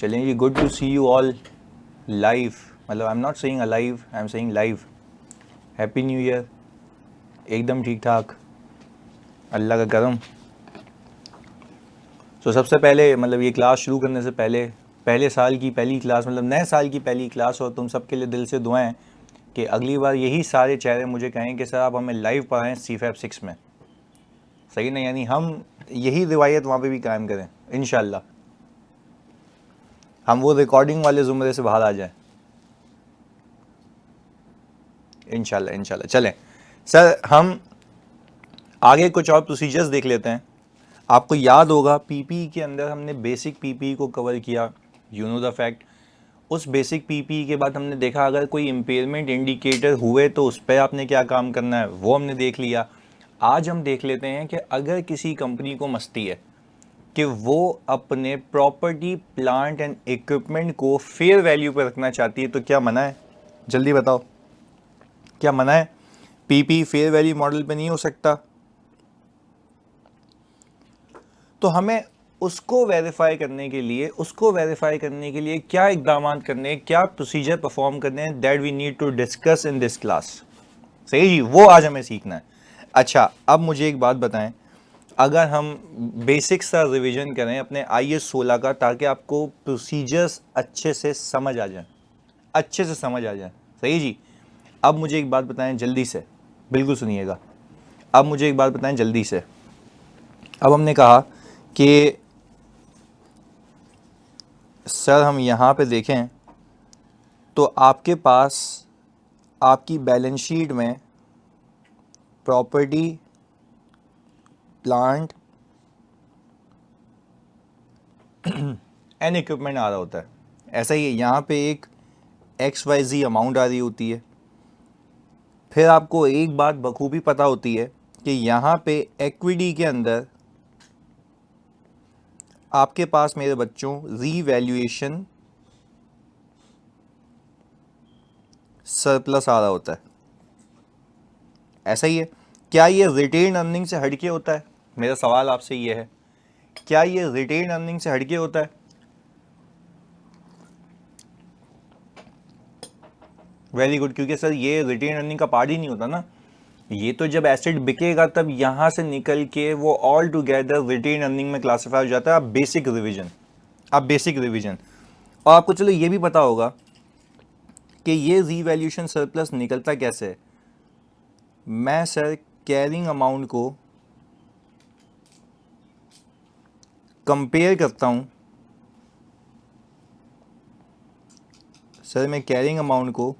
चलें जी, good to see you all live, मतलब I am not saying alive, I am saying live. Happy new year, एकदम ठीक ठाक, अल्लाह का करम। तो सबसे पहले मतलब ये क्लास शुरू करने से पहले पहले साल की पहली क्लास, मतलब नए साल की पहली क्लास, और तुम सबके लिए दिल से दुआएं कि अगली बार यही सारे चेहरे मुझे कहें कि सर आप हमें लाइव पढ़ाएं CFAP 6 में, सही ना? यानी हम यही रिवायत वहाँ पे भी कायम करें इंशाल्लाह, हम वो रिकॉर्डिंग वाले ज़ुमरे से बाहर आ जाएं इंशाल्लाह इंशाल्लाह। चलें सर, हम आगे कुछ और प्रोसीजर्स देख लेते हैं। आपको याद होगा पीपीई के अंदर हमने बेसिक पीपीई को कवर किया, यू नो द फैक्ट। उस बेसिक पीपीई के बाद हमने देखा अगर कोई इम्पेयरमेंट इंडिकेटर हुए तो उस पर आपने क्या काम करना है, वो हमने देख लिया। आज हम देख लेते हैं कि अगर किसी कंपनी को मस्ती है कि वो अपने प्रॉपर्टी प्लांट एंड इक्विपमेंट को फेयर वैल्यू पर रखना चाहती है तो क्या मना है? जल्दी बताओ, क्या मना है? पीपी फेयर वैल्यू मॉडल पे नहीं हो सकता। तो हमें उसको वेरीफाई करने के लिए क्या इकदाम करने, क्या प्रोसीजर परफॉर्म करने हैं, that we need to discuss in this class. सही जी, वो आज हमें सीखना है। अच्छा, अब मुझे एक बात बताएं, अगर हम बेसिक सा रिवीजन करें अपने IS 16 का, ताकि आपको प्रोसीजर्स अच्छे से समझ आ जाए, अच्छे से समझ आ जाए। सही जी, अब मुझे एक बात बताएं जल्दी से, बिल्कुल सुनिएगा। अब मुझे एक बात बताएं जल्दी से। अब हमने कहा कि सर हम यहाँ पे देखें तो आपके पास आपकी बैलेंस शीट में प्रॉपर्टी प्लांट एंड इक्विपमेंट आ रहा होता है। ऐसा ही है, यहाँ पे एक XYZ अमाउंट आ रही होती है। फिर आपको एक बात बखूबी पता होती है कि यहाँ पे इक्विटी के अंदर आपके पास मेरे बच्चों रीवैल्यूएशन सरप्लस आ रहा होता है। ऐसा ही है। क्या ये रिटेन अर्निंग से हटके होता है? मेरा सवाल आपसे ये है, क्या ये रिटेन अर्निंग से हटके होता है? वेरी गुड, क्योंकि सर ये रिटेन अर्निंग का पार्ट ही नहीं होता ना। ये तो जब एसेट बिकेगा तब यहां से निकल के वो ऑल टुगेदर रिटेन अर्निंग में क्लासिफाई हो जाता है। आप बेसिक रिवीजन। और आपको चलो ये भी पता होगा कि ये रीवैल्यूएशन सरप्लस निकलता कैसे है। मैं सर कैरिंग अमाउंट को कंपेयर करता हूं, सर मैं कैरिंग अमाउंट को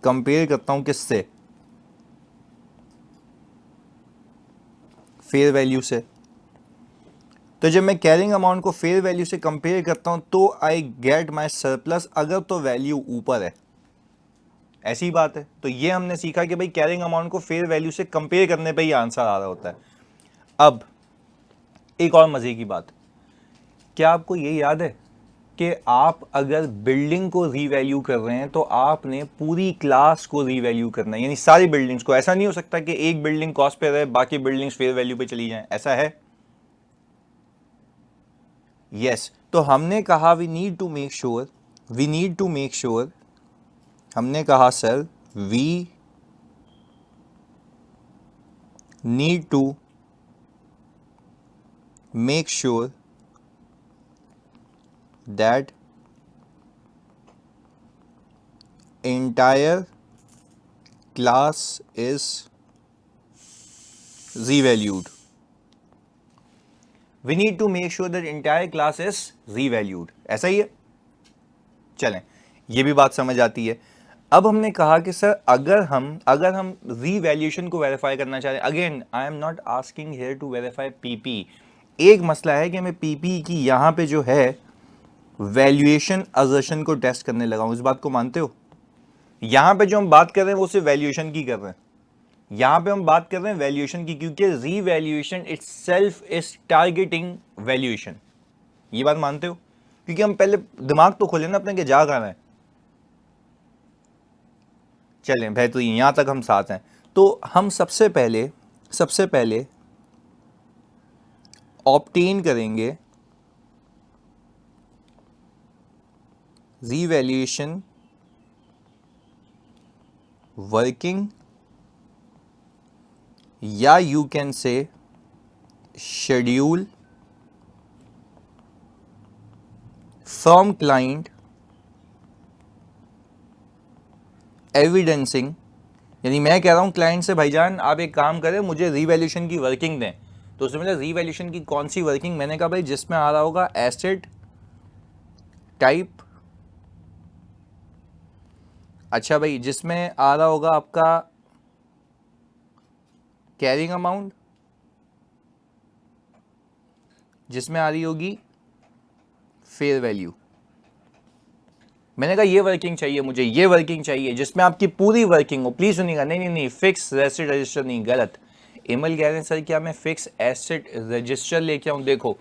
कंपेयर करता हूं किससे? फेयर वैल्यू से। तो जब मैं कैरिंग अमाउंट को फेयर वैल्यू से कंपेयर करता हूं तो आई गेट माई सरप्लस, अगर तो वैल्यू ऊपर है। ऐसी बात है। तो ये हमने सीखा कि भाई कैरिंग अमाउंट को फेयर वैल्यू से कंपेयर करने पे ही आंसर आ रहा होता है। अब एक और मजे की बात, क्या आपको ये याद है कि आप अगर बिल्डिंग को रीवैल्यू कर रहे हैं तो आपने पूरी क्लास को रीवैल्यू करना है, यानी सारी बिल्डिंग्स को। ऐसा नहीं हो सकता कि एक बिल्डिंग कॉस्ट पे रहे बाकी बिल्डिंग्स फेयर वैल्यू पे चली जाएं, ऐसा है? यस। तो हमने कहा we need to make sure, हमने कहा sir we need to make sure that entire class is revalued. We need to make sure that entire class is revalued. ऐसा ही है। चलें, ये भी बात समझ आती है। अब हमने कहा कि सर अगर हम रीवैल्यूएशन को वेरीफाई करना चाह रहे हैं, again I am not asking here to verify PP. एक मसला है कि मैं पीपी की यहाँ पे जो है वैल्यूएशन असर्शन को टेस्ट करने लगा हूँ। इस बात को मानते हो? यहां पे जो हम बात कर रहे हैं वो सिर्फ वैल्यूएशन की कर रहे हैं। यहां पे हम बात कर रहे हैं वैल्यूएशन की, क्योंकि revaluation itself is targeting valuation. ये बात मानते हो? क्योंकि हम पहले दिमाग तो खोले ना अपने के जा कहां है। चलें भाई, तो यहां तक हम साथ हैं। तो हम सबसे पहले ऑब्टेन करेंगे revaluation working, या you can say schedule from client evidencing, यानी मैं कह रहा हूं क्लाइंट से भाईजान आप एक काम करें मुझे रीवैल्यूएशन की वर्किंग दें, तो उसने बोला रीवैल्यूएशन की कौन सी वर्किंग, मैंने कहा भाई जिसमें आ रहा होगा एसेट टाइप, अच्छा भाई जिसमें आ रहा होगा आपका कैरिंग अमाउंट, जिसमें आ रही होगी फेयर वैल्यू। मैंने कहा ये वर्किंग चाहिए मुझे, ये वर्किंग चाहिए जिसमें आपकी पूरी वर्किंग हो। प्लीज सुनिएगा, नहीं नहीं नहीं, फिक्स एसेट रजिस्टर नहीं, गलत। इमल कह रहे हैं सर क्या मैं फिक्स एसेट रजिस्टर लेके आऊं? देखो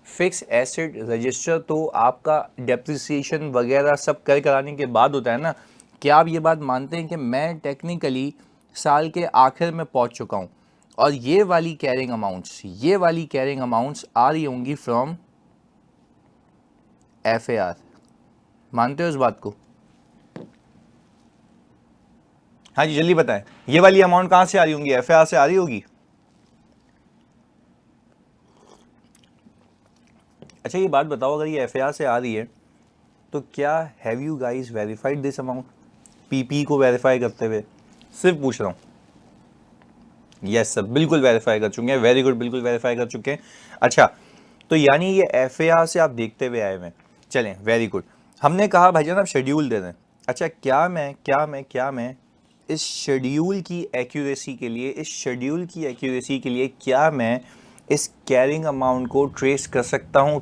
फिक्स एसेट रजिस्टर तो आपका डेप्रिसिएशन वगैरह सब कर कराने के बाद होता है ना। क्या आप ये बात मानते हैं कि मैं टेक्निकली साल के आखिर में पहुंच चुका हूं और ये वाली कैरिंग अमाउंट्स आ रही होंगी फ्रॉम FAR? मानते हो इस बात को? हाँ जी जल्दी बताएं, ये वाली अमाउंट कहां से आ रही होंगी? FAR से आ रही होगी। अच्छा ये बात बताओ, अगर ये FAR से आ रही है तो क्या have you guys verified this amount? PP को वेरीफाई करते हुए सिर्फ पूछ रहा हूं। यस सर बिल्कुल वेरीफाई कर चुके हैं, वेरी गुड, बिल्कुल वेरीफाई कर चुके हैं। अच्छा तो यानी ये FAR से आप देखते हुए आए हुए हैं, चलें वेरी गुड। हमने कहा भाईजान आप शेड्यूल दे दें। अच्छा क्या मैं इस शेड्यूल की एक्यूरेसी के लिए क्या मैं इस कैरिंग अमाउंट को ट्रेस कर सकता हूं?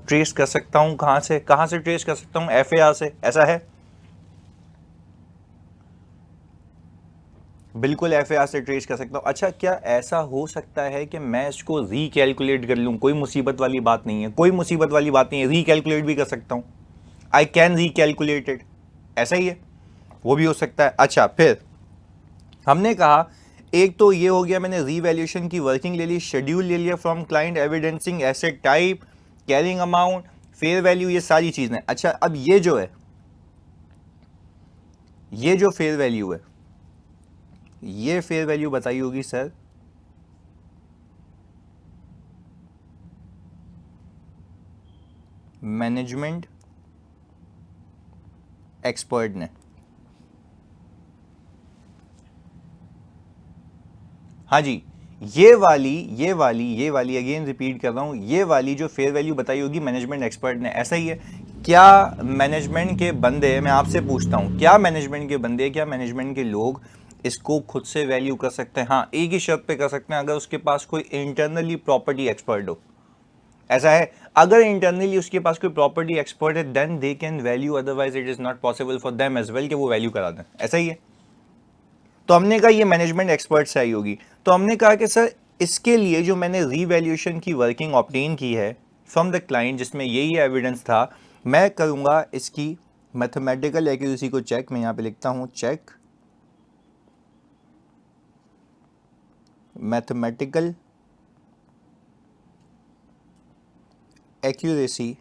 कहां से ट्रेस कर सकता हूं? FAR से, ऐसा है? बिल्कुल FAR से ट्रेस कर सकता हूं। अच्छा क्या ऐसा हो सकता है कि मैं इसको रिकैलकुलेट कर लूं? कोई मुसीबत वाली बात नहीं है, रिकैलकुलेट भी कर सकता हूं। आई कैन रिकैलकुलेट इट, ऐसा ही है, वो भी हो सकता है। अच्छा फिर हमने कहा एक तो ये हो गया, मैंने रीवैल्यूएशन की वर्किंग ले ली, शेड्यूल ले लिया from client, evidencing asset type, carrying amount, fair value, ये सारी चीजें। अच्छा अब ये जो फेयर वैल्यू है, ये फेयर वैल्यू बताई होगी सर मैनेजमेंट एक्सपर्ट ने। हाँ जी ये वाली अगेन रिपीट कर रहा हूं, ये वाली जो फेयर वैल्यू बताई होगी मैनेजमेंट एक्सपर्ट ने, ऐसा ही है। क्या मैनेजमेंट के बंदे, मैं आपसे पूछता हूं, क्या मैनेजमेंट के लोग इसको खुद से वैल्यू कर सकते हैं? हाँ एक ही शर्त पे कर सकते हैं, अगर उसके पास कोई इंटरनली प्रॉपर्टी एक्सपर्ट हो, ऐसा है। अगर इंटरनली उसके पास कोई प्रॉपर्टी एक्सपर्ट है then they can value, otherwise it is not possible for them as well कि वो वैल्यू करा दें, ऐसा ही है। तो हमने कहा ये मैनेजमेंट एक्सपर्ट से आई होगी, तो हमने कहा कि सर इसके लिए जो मैंने रीवैल्यूएशन की वर्किंग ऑब्टेन की है फ्रॉम द क्लाइंट, जिसमें यही एविडेंस था, मैं करूंगा इसकी मैथमेटिकल एक्यूरेसी को चेक। मैं यहां पे लिखता हूं check mathematical accuracy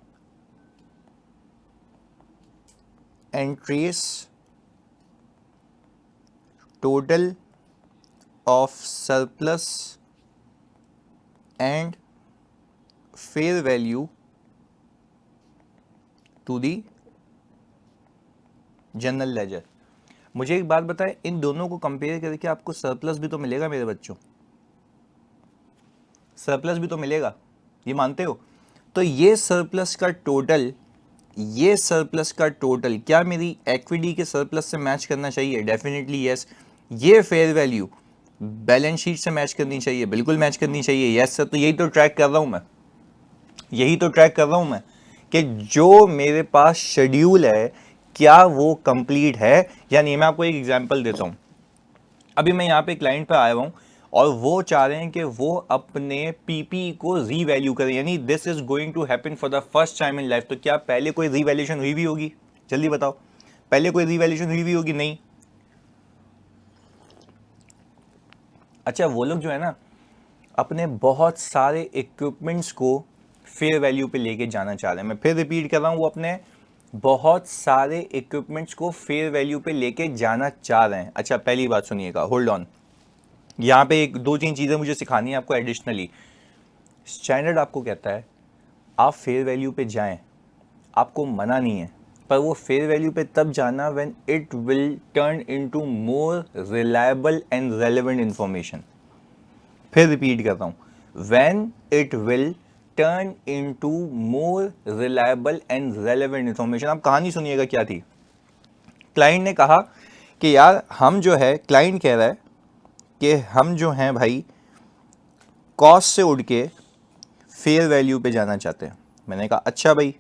and trace total of surplus and fair value to the general ledger. मुझे एक बात बताएं, इन दोनों को कंपेयर करके आपको सरप्लस भी तो मिलेगा मेरे बच्चों, सरप्लस भी तो मिलेगा, ये मानते हो? तो ये सरप्लस का टोटल क्या मेरी इक्विटी के सरप्लस से मैच करना चाहिए? Definitely yes. ये फेयर वैल्यू बैलेंस शीट से मैच करनी चाहिए, बिल्कुल मैच करनी चाहिए, यस सर। तो यही तो ट्रैक कर रहा हूं मैं, कि जो मेरे पास शेड्यूल है क्या वो कंप्लीट है या नहीं। मैं आपको एक एग्जांपल देता हूं। अभी मैं यहाँ पे क्लाइंट पे आया हूं और वो चाह रहे हैं कि वो अपने पीपी को रीवैल्यू करें, यानी this is going to happen for the first time in life. तो क्या पहले कोई रीवैल्यूएशन हुई भी होगी? जल्दी बताओ, पहले कोई रीवैल्यूएशन हुई भी होगी? नहीं। अच्छा वो लोग जो है ना अपने बहुत सारे इक्विपमेंट्स को फेयर वैल्यू पे लेके जाना चाह रहे हैं। मैं फिर रिपीट कर रहा हूं, वो अपने बहुत सारे इक्विपमेंट्स को फेयर वैल्यू पे लेके जाना चाह रहे हैं। अच्छा पहली बात सुनिएगा, होल्ड ऑन, यहाँ पे एक दो तीन चीज़ें मुझे सिखानी है आपको एडिशनली। स्टैंडर्ड आपको कहता है आप फेयर वैल्यू पे जाएं, आपको मना नहीं है, पर वो फेयर वैल्यू पे तब जाना when it will turn into more reliable and relevant information. फिर रिपीट करता हूँ, when it will turn into more reliable and relevant information. आप कहानी सुनिएगा क्या थी। क्लाइंट ने कहा कि यार हम जो है, क्लाइंट कह रहा है कि हम जो हैं भाई कॉस्ट से उड़ के फेयर वैल्यू पे जाना चाहते हैं। मैंने कहा अच्छा भाई,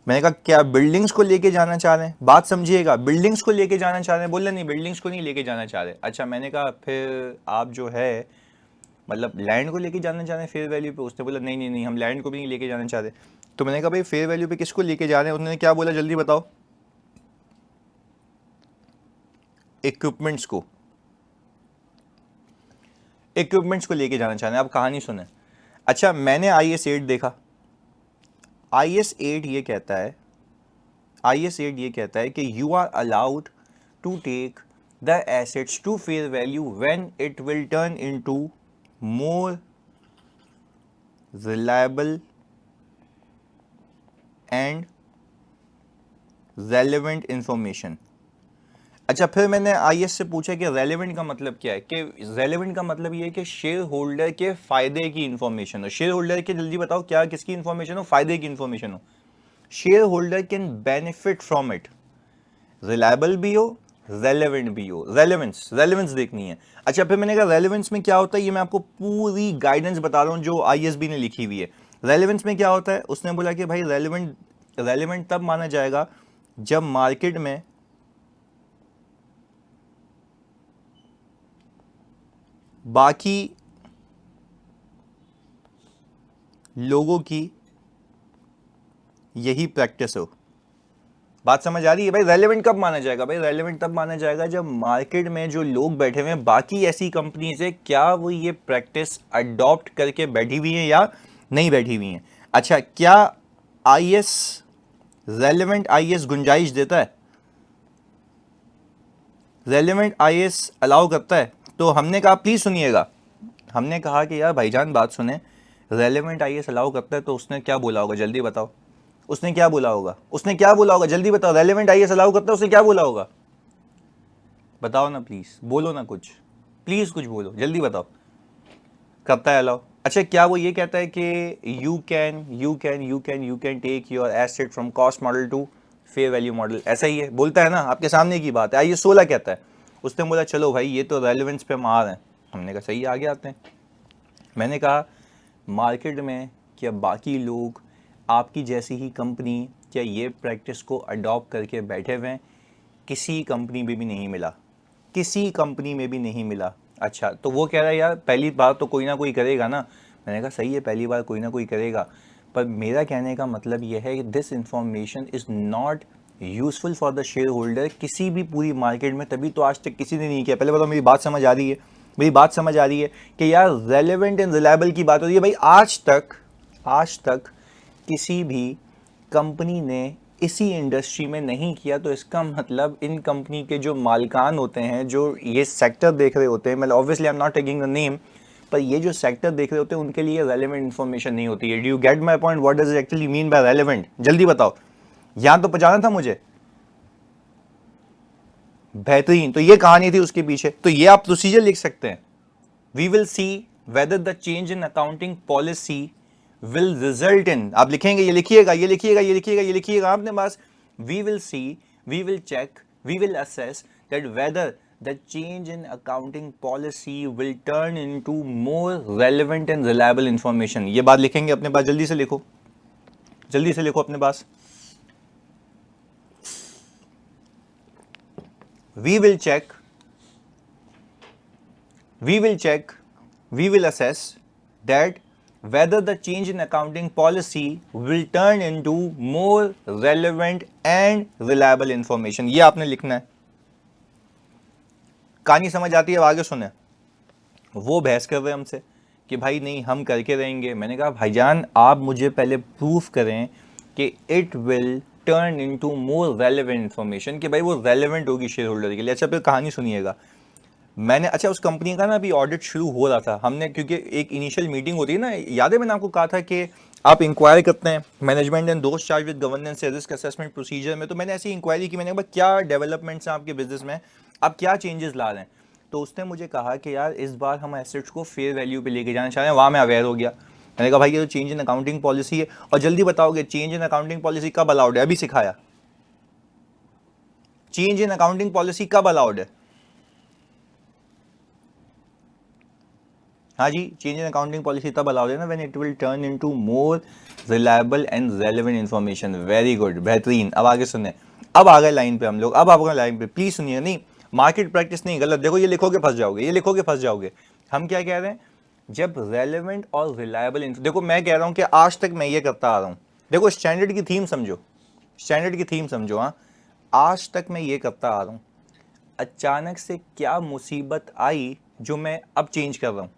मैंने कहा क्या बिल्डिंग्स को लेके जाना चाह रहे हैं? बात समझिएगा, बिल्डिंग्स को लेके जाना चाह रहे हैं? बोले नहीं बिल्डिंग्स को नहीं लेके जाना चाह रहे। अच्छा मैंने कहा फिर आप जो है मतलब लैंड को लेके जाना चाह रहे हैं फेयर वैल्यू पे? उसने बोला नहीं नहीं नहीं, हम लैंड को भी नहीं लेके जाना चाह रहे। तो मैंने कहा भाई फेयर वैल्यू पे किसको लेके जा रहे हैं? उन्होंने क्या बोला जल्दी बताओ? इक्विपमेंट्स को, इक्विपमेंट्स को लेके जाना चाह रहे हैं। आप कहानी सुने। अच्छा मैंने IS-8 देखा। IS-8 ये कहता है, IS-8 ये कहता है कि you are allowed to take the assets to fair value when it will turn into more reliable and relevant information. अच्छा फिर मैंने IS से पूछा कि रेलेवेंट का मतलब क्या है? कि रेलेवेंट का मतलब ये है कि शेयर होल्डर के फायदे की इंफॉर्मेशन हो। शेयर होल्डर के जल्दी बताओ क्या किसकी इंफॉर्मेशन हो? फायदे की इंफॉर्मेशन हो। Share holder can benefit from it. Reliable भी हो, रेलेवेंट भी हो। रेलेवेंस, रेलेवेंस देखनी है। अच्छा फिर मैंने कहा रेलेवेंस में क्या होता है, ये मैं आपको पूरी गाइडेंस बता रहा हूँ जो ISB ने लिखी हुई है। रेलेवेंस में क्या होता है? उसने बोला कि भाई रेलेवेंट, रेलेवेंट तब माना जाएगा जब मार्केट में बाकी लोगों की यही प्रैक्टिस हो। बात समझ आ रही है भाई? रेलेवेंट कब माना जाएगा? भाई रेलेवेंट तब माना जाएगा जब मार्केट में जो लोग बैठे हुए हैं बाकी ऐसी कंपनीज है, क्या वो ये प्रैक्टिस अडॉप्ट करके बैठी हुई है या नहीं बैठी हुई है। अच्छा क्या IS, रेलेवेंट IS गुंजाइश देता है? रेलेवेंट IS अलाउ करता है? तो हमने कहा प्लीज सुनिएगा, हमने कहा कि यार भाईजान बात सुने, रेलेवेंट IS अलाउ करता है तो उसने क्या बोला होगा जल्दी बताओ? उसने क्या बोला होगा? उसने क्या बोला होगा जल्दी बताओ? रेलेवेंट IS अलाउ करता है, उसने क्या बोला होगा? बताओ ना प्लीज, बोलो ना कुछ, प्लीज कुछ बोलो, जल्दी बताओ। करता है अलाउ। अच्छा क्या वो ये कहता है कि you can take your asset from cost model to fair value model? ऐसा ही है, बोलता है ना, आपके सामने की बात है। IS-16 कहता है। उसने बोला चलो भाई ये तो रेलेवेंस पे मार है। हमने कहा सही, आगे आते हैं। मैंने कहा मार्केट में क्या बाकी लोग आपकी जैसी ही कंपनी क्या ये प्रैक्टिस को अडॉप्ट करके बैठे हुए हैं? किसी कंपनी में भी नहीं मिला, किसी कंपनी में भी नहीं मिला। अच्छा तो वो कह रहा है यार पहली बार तो कोई ना कोई करेगा ना। मैंने कहा सही है, पहली बार कोई ना कोई करेगा, पर मेरा कहने का मतलब यह है कि this information is not useful for the share holder किसी भी पूरी मार्केट में। तभी तो आज तक किसी ने नहीं किया। पहले बताओ मेरी बात समझ आ रही है? मेरी बात समझ आ रही है कि यार रेलेवेंट एंड रिलायबल की बात हो रही है भाई। आज तक किसी भी कंपनी ने इसी इंडस्ट्री में नहीं किया, तो इसका मतलब इन कंपनी के जो मालिकान होते हैं, जो ये सेक्टर देख रहे होते हैं, मतलब obviously I am not taking the name, पर ये जो सेक्टर देख रहे होते हैं उनके लिए रेलेवेंट इन्फॉर्मेशन नहीं होती है। Do you get my point? What does it actually mean by relevant? जल्दी बताओ, यहां तो पहुंचाना था मुझे। बेहतरीन, तो ये कहानी थी उसके पीछे। तो ये आप प्रोसीजर लिख सकते हैं। We will see whether the change in accounting policy will result in, आप लिखेंगे, ये लिखिएगा, ये लिखिएगा, ये लिखिएगा, ये लिखिएगा आपने पास। We will see, we will check, we will assess that whether the change in accounting policy will turn into more relevant and reliable information. ये बात लिखेंगे अपने पास, जल्दी से लिखो, जल्दी से लिखो अपने पास। We will check, we will check, we will assess that whether the change in accounting policy will turn into more relevant and reliable information। ये आपने लिखना है। कहानी समझ आती है? अब आगे सुने। वो बहस कर रहे हमसे कि भाई नहीं हम करके रहेंगे। मैंने कहा भाईजान आप मुझे पहले प्रूफ करें कि it will turn into more relevant information, कि भाई वो रेलेवेंट होगी शेयर होल्डर के लिए। अच्छा फिर कहानी सुनिएगा, मैंने अच्छा उस कंपनी का ना अभी ऑडिट शुरू हो रहा था, हमने क्योंकि एक इनिशियल मीटिंग होती है ना, याद है मैंने आपको कहा था कि आप इंक्वायरी करते हैं मैनेजमेंट एंड दोस्त charge with governance risk assessment procedure में, तो मैंने ऐसी इंक्वायरी की, मैंने कहा क्या डेवलपमेंट्स हैं आपके बिजनेस में, आप क्या चेंजेस ला रहे हैं। तो उसने मुझे कहा कि यार इस बार हम एसेट्स को फेयर वैल्यू पे लेके जाना चाह रहे हैं, वहाँ मैं अवेयर हो गया। मैंने कहा भाई ये तो चेंज इन अकाउंटिंग पॉलिसी है, और जल्दी बताओगे चेंज इन अकाउंटिंग पॉलिसी कब अलाउड है, अभी सिखाया, चेंज इन अकाउंटिंग पॉलिसी कब अलाउड है। हाँ जी, चेंज इन अकाउंटिंग पॉलिसी तब अलाउड है ना when it will turn into more reliable and relevant information. Very good, बेहतरीन। अब आगे सुने, अब आ गए लाइन पे हम लोग, अब आप गए लाइन पे, प्लीज सुनिए, नहीं मार्केट प्रैक्टिस नहीं गलत, देखो ये लिखोगे फंस जाओगे, ये लिखोगे फंस जाओगे। हम क्या कह रहे हैं, जब रेलेवेंट और रिलायबल, देखो मैं कह रहा हूं कि आज तक मैं ये करता आ रहा हूं, देखो स्टैंडर्ड की थीम समझो, स्टैंडर्ड की थीम समझो। हाँ, आज तक मैं ये करता आ रहा हूं, अचानक से क्या मुसीबत आई जो मैं अब चेंज कर रहा हूं,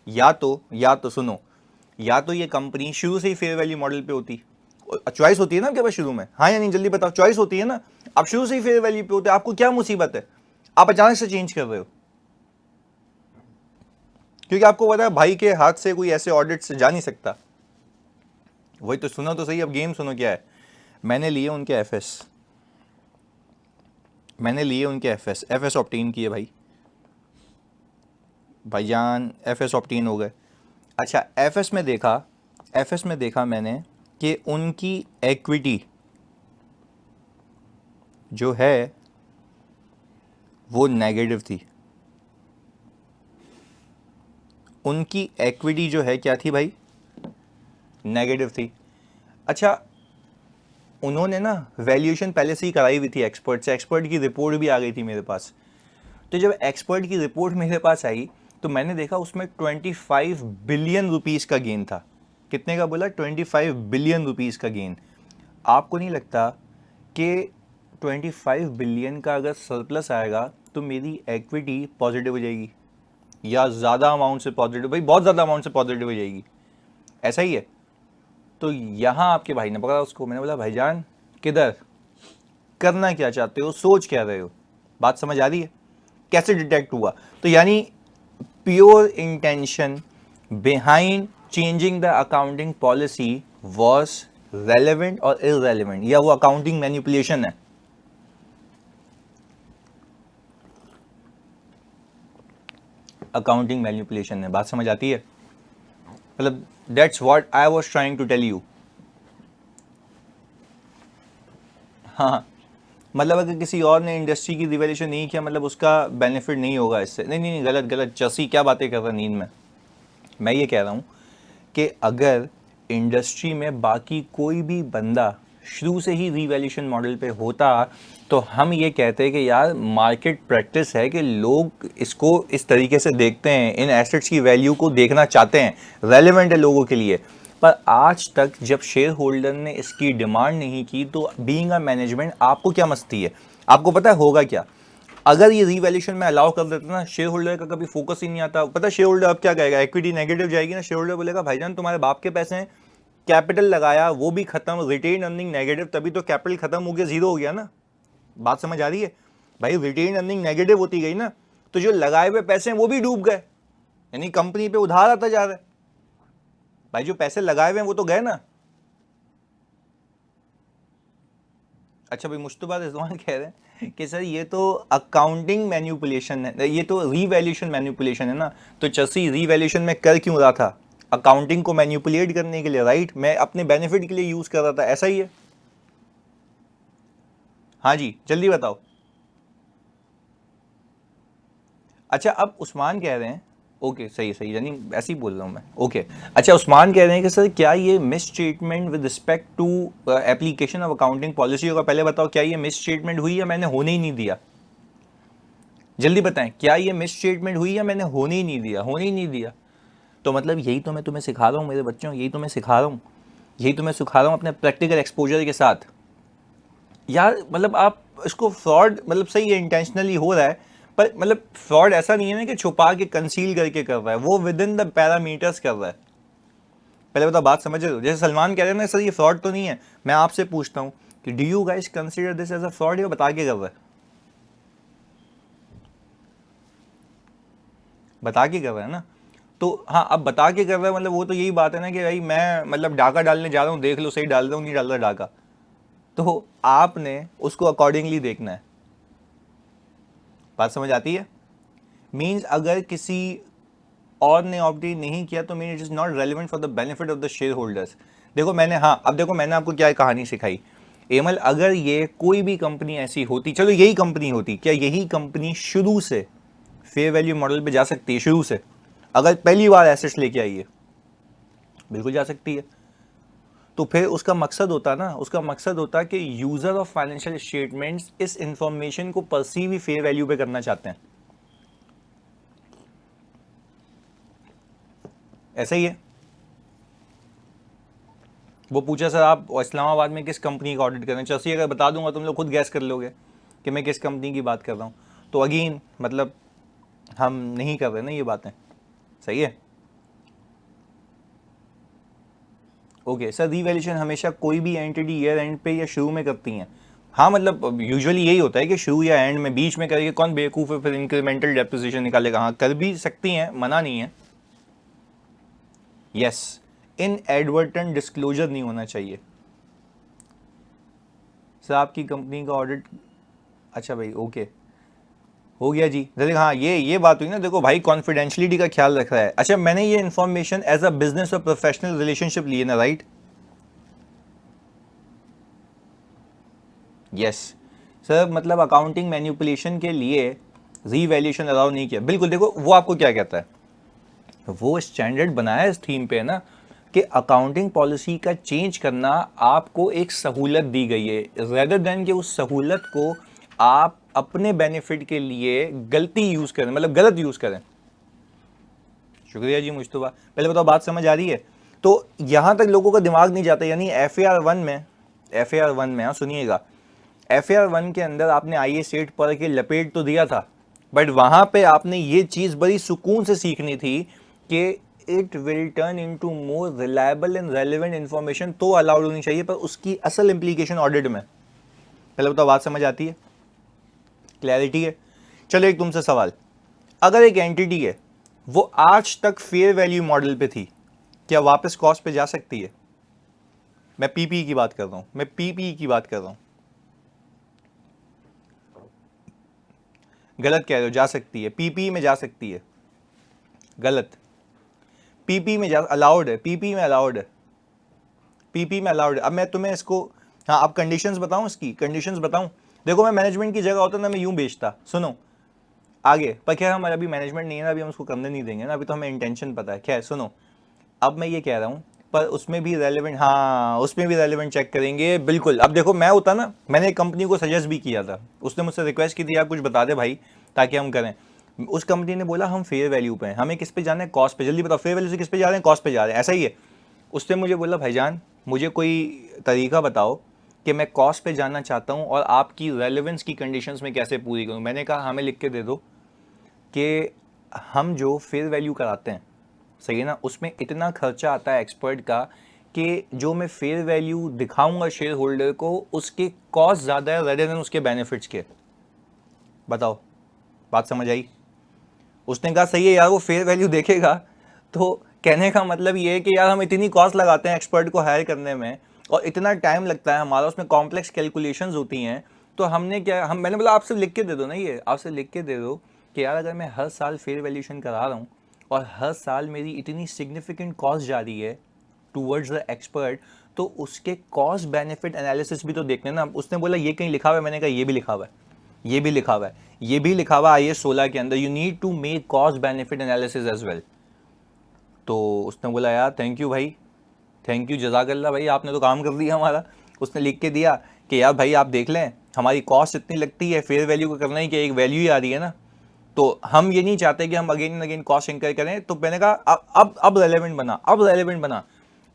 या तो सुनो, या तो ये कंपनी शुरू से ही फेयर वैल्यू मॉडल पे होती, चॉइस होती है ना आपके पास शुरू में, हाँ या नहीं जल्दी बताओ, चॉइस होती है ना, आप शुरू से ही फेयर वैल्यू पे होते, आपको क्या मुसीबत है, आप अचानक से चेंज कर रहे हो, क्योंकि आपको पता है भाई के हाथ से कोई ऐसे ऑडिट से जा नहीं सकता। वही तो सुनो तो सही, अब गेम सुनो क्या है, मैंने लिए उनके एफएस, एफएस ऑब्टेन किए भाईजान, एफएस ऑब्टेन हो गए। अच्छा एफएस में देखा मैंने कि उनकी इक्विटी जो है वो नेगेटिव थी, उनकी इक्विटी जो है क्या थी भाई, नेगेटिव थी। अच्छा उन्होंने ना वैल्यूएशन पहले से ही कराई हुई थी एक्सपर्ट से, एक्सपर्ट की रिपोर्ट भी आ गई थी मेरे पास। तो जब एक्सपर्ट की रिपोर्ट मेरे पास आई तो मैंने देखा उसमें 25 बिलियन रुपीस का गेन था। कितने का बोला, 25 बिलियन रुपीस का गेन। आपको नहीं लगता कि 25 बिलियन का अगर सरप्लस आएगा तो मेरी इक्विटी पॉजिटिव हो जाएगी, या ज़्यादा अमाउंट से पॉजिटिव, भाई बहुत ज़्यादा अमाउंट से पॉजिटिव हो जाएगी, ऐसा ही है। तो यहाँ आपके भाई ने पकड़ा उसको, मैंने बोला भाईजान किधर, करना क्या चाहते हो, सोच क्या रहे हो, बात समझ आ रही है, कैसे डिटेक्ट हुआ। तो यानी pure intention behind changing the accounting policy was relevant और इररेलेवेंट, या वो अकाउंटिंग मैनिपुलेशन है। अकाउंटिंग मैनिपुलेशन है, बात समझ आती है, मतलब that's what I was trying to tell you. हाँ मतलब अगर किसी और ने इंडस्ट्री की रिवैल्यूएशन नहीं किया मतलब उसका बेनिफिट नहीं होगा इससे, नहीं नहीं नहीं, गलत गलत, चसी क्या बातें कर रहा है नींद में। मैं ये कह रहा हूँ कि अगर इंडस्ट्री में बाकी कोई भी बंदा शुरू से ही रिवैल्यूएशन मॉडल पे होता तो हम ये कहते हैं कि यार मार्केट प्रैक्टिस है कि लोग इसको इस तरीके से देखते हैं, इन एसेट्स की वैल्यू को देखना चाहते हैं, रेलेवेंट है लोगों के लिए। पर आज तक जब शेयर होल्डर ने इसकी डिमांड नहीं की तो बीइंग अ मैनेजमेंट आपको क्या मस्ती है, आपको पता है होगा क्या, अगर ये रिवैल्यूएशन में अलाउ कर देते ना शेयर होल्डर का कभी फोकस ही नहीं आता। पता है शेयर होल्डर अब क्या कहेगा, इक्विटी नेगेटिव जाएगी ना, शेयर होल्डर बोलेगा भाईजान तुम्हारे बाप के पैसे हैं, कैपिटल लगाया वो भी खत्म, रिटेन अर्निंग नेगेटिव, तभी तो कैपिटल खत्म हो गया, जीरो हो गया ना। बात समझ आ रही है भाई, रिटेन अर्निंग नेगेटिव होती गई ना तो जो लगाए हुए पैसे हैं वो भी डूब गए, यानी कंपनी पे उधार आता जा रहा है भाई, जो पैसे लगाए हुए हैं वो तो गए ना। अच्छा भाई मुश्तबा रिजवान कह रहे हैं कि सर ये तो अकाउंटिंग मैनिपुलेशन है, ये तो रिवैल्यूएशन मैनिपुलेशन है ना, तो चसी रिवैल्यूएशन में कर क्यों रहा था, अकाउंटिंग को मैनिपुलेट करने के लिए, राइट, मैं अपने बेनिफिट के लिए यूज कर रहा था, ऐसा ही है। हाँ जी जल्दी बताओ। अच्छा अब उस्मान कह रहे हैं, ओके सही सही, यानी ऐसे ही बोल रहा हूँ मैं, ओके। अच्छा उस्मान कह रहे हैं कि सर क्या ये misstatement with respect to application of accounting policy होगा, पहले बताओ क्या ये मिस स्टेटमेंट हुई या मैंने होने ही नहीं दिया, जल्दी बताएं, क्या ये मिस स्टेटमेंट हुई या मैंने होने ही नहीं दिया, होने ही नहीं दिया। तो मतलब यही तो मैं तुम्हें सिखा रहा हूँ मेरे बच्चों, यही तो मैं सिखा रहा हूँ, यही तो मैं सिखा रहा हूँ अपने प्रैक्टिकल एक्सपोजर के साथ। यार मतलब आप इसको फ्रॉड, मतलब सही है इंटेंशनली हो रहा है, पर मतलब फ्रॉड ऐसा नहीं है ना कि छुपा के कंसील करके कर रहा है, वो विद इन द पैरामीटर्स कर रहा है। पहले बताओ बात समझ रहे हो, जैसे सलमान कह रहे हैं ना सर ये फ्रॉड तो नहीं है, मैं आपसे पूछता हूँ कि do you guys consider this as a fraud, या बता के कर रहा है, बता के कर रहा है ना। तो हाँ, अब बता के कर रहा है मतलब वो तो यही बात है ना कि भाई मैं मतलब डाका डालने जा रहा हूँ, देख लो सही डाल रहा हूँ नहीं डाल रहा डाका, तो आपने उसको अकॉर्डिंगली देखना है। बात समझ आती है? मीन्स अगर किसी और ने ऑप्टेन नहीं किया तो mean it is not relevant for the benefit of the share holders. देखो मैंने, हाँ अब देखो मैंने आपको क्या कहानी सिखाई, एमल अगर ये कोई भी कंपनी ऐसी होती, चलो यही कंपनी होती, क्या यही कंपनी शुरू से फेयर वैल्यू मॉडल पे जा सकती है शुरू से? अगर पहली बार एसेट्स लेके आई है, बिल्कुल जा सकती है। तो फिर उसका मकसद होता ना, उसका मकसद होता कि यूजर ऑफ फाइनेंशियल स्टेटमेंट्स इस इंफॉर्मेशन को परसीव ही फेयर वैल्यू पे करना चाहते हैं। ऐसा ही है। वो पूछा सर आप इस्लामाबाद में किस कंपनी का ऑडिट कर रहे हैं, चलिए अगर बता दूंगा तुम लोग खुद गैस कर लोगे कि मैं किस कंपनी की बात कर रहा हूँ। तो अगेन मतलब हम नहीं कर रहे ना ये बातें, सही है। ओके सर, रीवैल्यूएशन हमेशा कोई भी एंटिटी ईयर एंड पे या शुरू में करती हैं? हाँ मतलब यूजुअली यही होता है कि शुरू या एंड में, बीच में करके कौन बेवकूफ़ है फिर इंक्रीमेंटल डेप्रिसिएशन निकालेगा। हाँ कर भी सकती हैं, मना नहीं है। यस, इन एडवर्टेंट डिस्क्लोजर नहीं होना चाहिए। सर आपकी कंपनी का ऑडिट, अच्छा भाई ओके हो गया जी। जैसे हाँ ये बात हुई ना, देखो भाई कॉन्फिडेंशियलिटी का ख्याल रख रहा है। अच्छा मैंने ये इन्फॉर्मेशन एज अ बिजनेस और प्रोफेशनल रिलेशनशिप लिए ना, राइट? यस सर, मतलब अकाउंटिंग मैन्युपुलेशन के लिए रीवैल्यूएशन अलाउ नहीं किया, बिल्कुल। देखो वो आपको क्या कहता है, वो स्टैंडर्ड बनाया इस थीम पे है ना कि अकाउंटिंग पॉलिसी का चेंज करना आपको एक सहूलत दी गई है, रेदर देन कि उस सहूलत को आप अपने बेनिफिट के लिए गलती यूज करें, मतलब गलत यूज करें। शुक्रिया जी मुश्तबा, पहले बताओ बात समझ आ रही है? तो यहां तक लोगों का दिमाग नहीं जाता, यानी FAR 1 में, FAR 1 में, हाँ सुनिएगा, FAR 1 के अंदर आपने आई ए सेट पर के लपेट तो दिया था, बट वहां पे आपने ये चीज बड़ी सुकून से सीखनी थी कि it will turn into more reliable and relevant information, तो अलाउड होनी चाहिए, पर उसकी असल इंप्लीकेशन ऑडिट में। पहले बताओ बात समझ आती है, क्लैरिटी है? चलो एक तुमसे सवाल, अगर एक एंटिटी है वो आज तक फेयर वैल्यू मॉडल पे थी, क्या वापस कॉस्ट पे जा सकती है? मैं पीपी की बात कर रहा हूं, मैं पीपी की बात कर रहा हूं। गलत कह रहे हो, जा सकती है, पीपी में जा सकती है। गलत, पीपी में जा, अलाउड है, पीपी में अलाउड है, पीपी में अलाउड है। अब मैं तुम्हें इसको, हाँ अब कंडीशंस बताऊं, इसकी कंडीशंस बताऊं। देखो मैं मैनेजमेंट की जगह होता ना मैं यूं बेचता, सुनो आगे, पर खैर हमारा अभी मैनेजमेंट नहीं है ना, अभी हम उसको करने नहीं देंगे ना, अभी तो हमें इंटेंशन पता है। खैर सुनो, अब मैं ये कह रहा हूं, पर उसमें भी रेलेवेंट, हाँ उसमें भी रेलेवेंट चेक करेंगे बिल्कुल। अब देखो मैं होता ना, मैंने एक कंपनी को सजेस्ट भी किया था, उसने मुझसे रिक्वेस्ट की थी आप कुछ बता दे भाई ताकि हम करें। उस कंपनी ने बोला हम फेयर वैल्यू पे हैं, हमें किस पे जाना है, कॉस्ट पे, जल्दी बताओ फेयर वैल्यू से किस पे जा रहे हैं, कॉस्ट पे जा रहे हैं, ऐसा ही है। उसने मुझे बोला भाईजान मुझे कोई तरीका बताओ कि मैं कॉस्ट पे जाना चाहता हूँ और आपकी रेलेवेंस की कंडीशंस में कैसे पूरी करूँ। मैंने कहा हमें लिख के दे दो कि हम जो फेयर वैल्यू कराते हैं, सही है ना, उसमें इतना खर्चा आता है एक्सपर्ट का कि जो मैं फेयर वैल्यू दिखाऊंगा शेयर होल्डर को उसके कॉस्ट ज़्यादा है रेदर देन उसके बेनिफिट्स के। बताओ बात समझ आई? उसने कहा सही है यार, वो फेयर वैल्यू देखेगा। तो कहने का मतलब ये है कि यार हम इतनी कॉस्ट लगाते हैं एक्सपर्ट को हायर करने में और इतना टाइम लगता है हमारा, उसमें कॉम्प्लेक्स कैलकुलेशंस होती हैं, तो हमने क्या, हम, मैंने बोला आपसे लिख के दे दो ना, ये आपसे लिख के दे दो कि यार अगर मैं हर साल फेयर वैल्यूएशन करा रहा हूँ और हर साल मेरी इतनी सिग्निफिकेंट कॉस्ट जा रही है टूवर्ड्स द एक्सपर्ट, तो उसके कॉस्ट बेनिफिट एनालिसिस भी तो देखने ना। उसने बोला ये कहीं लिखा हुआ है, मैंने कहा ये भी लिखा हुआ है, ये भी लिखा हुआ है, ये भी लिखा हुआ है IAS 16 के अंदर, you need to make cost benefit analysis as well. तो उसने बोला यार थैंक यू भाई, थैंक यू जज़ाकल्लाह भाई, आपने तो काम कर दिया हमारा। उसने लिख के दिया कि यार भाई आप देख लें हमारी कॉस्ट इतनी लगती है, फेयर वैल्यू को करना ही कि एक वैल्यू ही आ रही है ना, तो हम ये नहीं चाहते कि हम again and again cost incur करें। तो मैंने कहा अब रेलेवेंट बना, अब रेलेवेंट बना।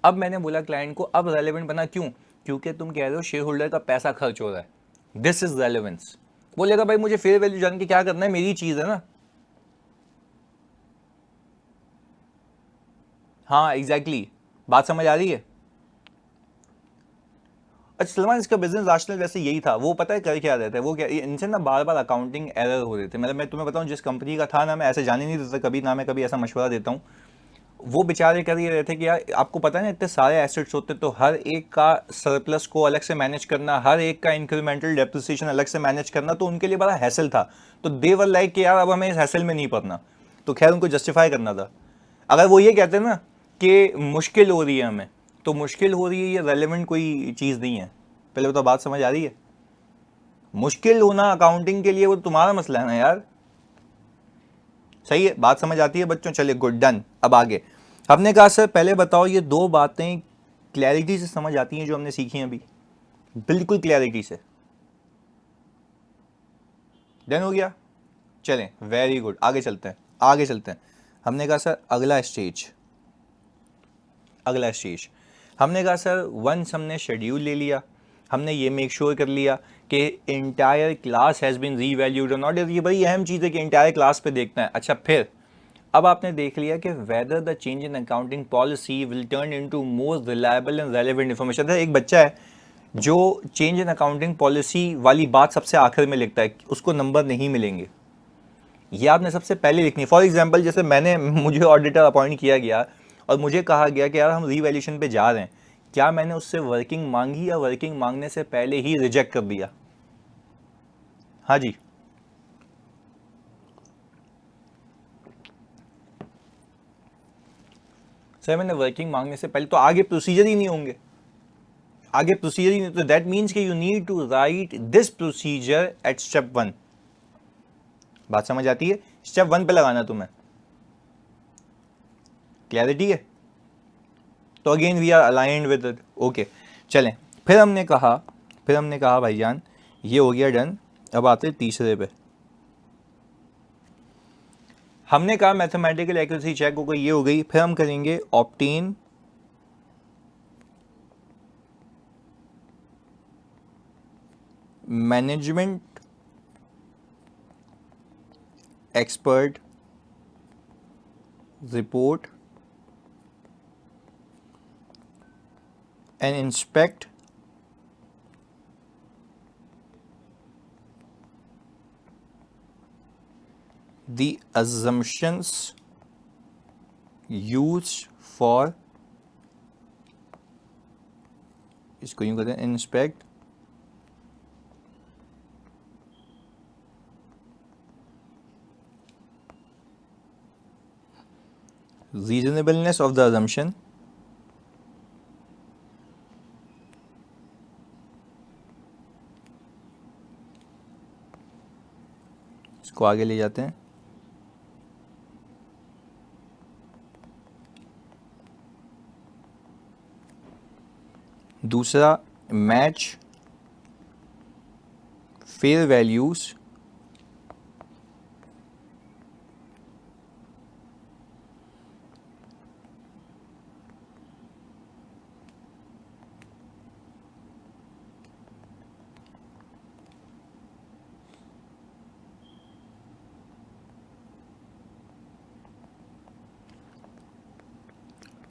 अब मैंने बोला क्लाइंट को अब रेलेवेंट बना क्यों? क्योंकि तुम कह रहे हो शेयर होल्डर का पैसा खर्च हो रहा है, दिस इज रेलेवेंस। बोलेगा भाई मुझे फेयर वैल्यू जान के क्या करना है, मेरी चीज है ना। हाँ एग्जैक्टली बात समझ आ रही है? अच्छा सलमान, इसका बिजनेस रैशनल वैसे यही था, वो पता है कर क्या रहता है, वो क्या, इनसे ना बार बार अकाउंटिंग एरर हो रहे थे। मतलब मैं तुम्हें बताऊं, जिस कंपनी का था ना, मैं ऐसे जाने नहीं देता कभी ना, मैं कभी ऐसा मशवरा देता हूँ। वो बेचारे कर ये रहे थे कि यार आपको पता है ना, इतने सारे एसेट्स होते तो हर एक का सरप्लस को अलग से मैनेज करना, हर एक का इंक्रीमेंटल डेप्रिसिएशन अलग से मैनेज करना, तो उनके लिए बड़ा हैसल था। तो दे वर लाइक कि यार अब हमें इस हैसल में नहीं पड़ना। तो खैर उनको जस्टिफाई करना था। अगर वो ये कहते ना कि मुश्किल हो रही है हमें, तो मुश्किल हो रही है ये रेलेवेंट कोई चीज़ नहीं है। पहले तो बात समझ आ रही है? मुश्किल होना अकाउंटिंग के लिए वो तुम्हारा मसला है ना यार। सही है, बात समझ आती है बच्चों? चलिए गुड, डन। अब आगे हमने कहा सर पहले बताओ ये दो बातें क्लैरिटी से समझ आती हैं जो हमने सीखी हैं अभी, बिल्कुल क्लैरिटी से। डन हो गया? चलें, वेरी गुड, आगे चलते हैं, आगे चलते हैं। हमने कहा सर अगला स्टेज, अगला स्टेज हमने कहा सर वंस हमने शेड्यूल ले लिया, हमने ये मेक श्योर कर लिया कि entire class has been revalued और नॉट। ये बड़ी अहम चीज़ है कि इंटायर क्लास पे देखना है। अच्छा फिर अब आपने देख लिया कि weather the change in accounting policy will turn into more reliable and relevant information. एक बच्चा है जो चेंज इन अकाउंटिंग पॉलिसी वाली बात सबसे आखिर में लिखता है, उसको नंबर नहीं मिलेंगे। ये आपने सबसे पहले लिखनी है। फॉर एग्जाम्पल जैसे मुझे ऑडिटर अपॉइंट किया गया और मुझे कहा गया कि यार हम रीवैल्यूएशन पे जा रहे हैं, क्या मैंने उससे वर्किंग मांगी या वर्किंग मांगने से पहले ही रिजेक्ट कर दिया? हाँ जी, सर मैंने वर्किंग मांगने से पहले, तो आगे प्रोसीजर ही नहीं होंगे, आगे प्रोसीजर ही नहीं। तो दैट मीन्स कि you need to write this procedure at step 1। बात समझ आती है? स्टेप 1 पे लगाना तुम्हें। क्लैरिटी है? तो again we are aligned with it. Okay चलें, फिर हमने कहा भाईजान ये हो गया डन। अब आते तीसरे पे। हमने कहा मैथमेटिकल एक्यूरेसी चेक हो गई, ये हो गई। फिर हम करेंगे obtain management expert report and inspect the assumptions used for, इसको यूं कहते हैं, inspect reasonableness of the assumption इसको आगे ले जाते हैं। दूसरा मैच फेयर वैल्यूज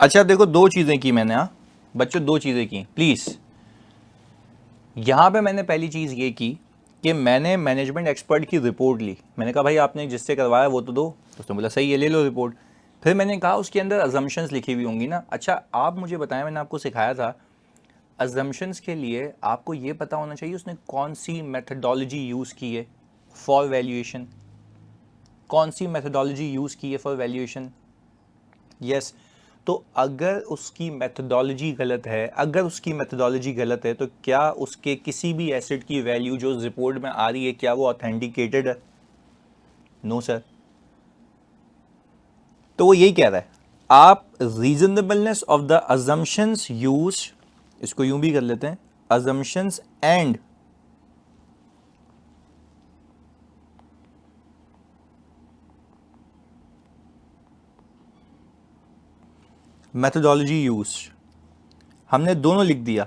अच्छा देखो दो चीज़ें की मैंने, हाँ बच्चों दो चीज़ें की प्लीज़। यहाँ पे मैंने पहली चीज़ ये की कि मैंने मैनेजमेंट एक्सपर्ट की रिपोर्ट ली। मैंने कहा भाई आपने जिससे करवाया वो तो दो, तो उसने बोला सही है ले लो रिपोर्ट। फिर मैंने कहा उसके अंदर अजम्पशंस लिखी हुई होंगी ना। अच्छा आप मुझे बताएं, मैंने आपको सिखाया था अजम्पशंस के लिए आपको ये पता होना चाहिए उसने कौन सी मेथडोलॉजी यूज़ की है फॉर वैल्यूएशन, कौन सी मेथडोलॉजी यूज़ की है फॉर वैल्यूएशन। यस, तो अगर उसकी मेथडोलॉजी गलत है, अगर उसकी मेथडोलॉजी गलत है तो क्या उसके किसी भी एसेट की वैल्यू जो रिपोर्ट में आ रही है क्या वो ऑथेंटिकेटेड है? No sir. तो वो यही कह रहा है आप reasonableness of the assumptions use, इसको यूं भी कर लेते हैं, अजम्पशंस एंड मेथडोलॉजी यूज, हमने दोनों लिख दिया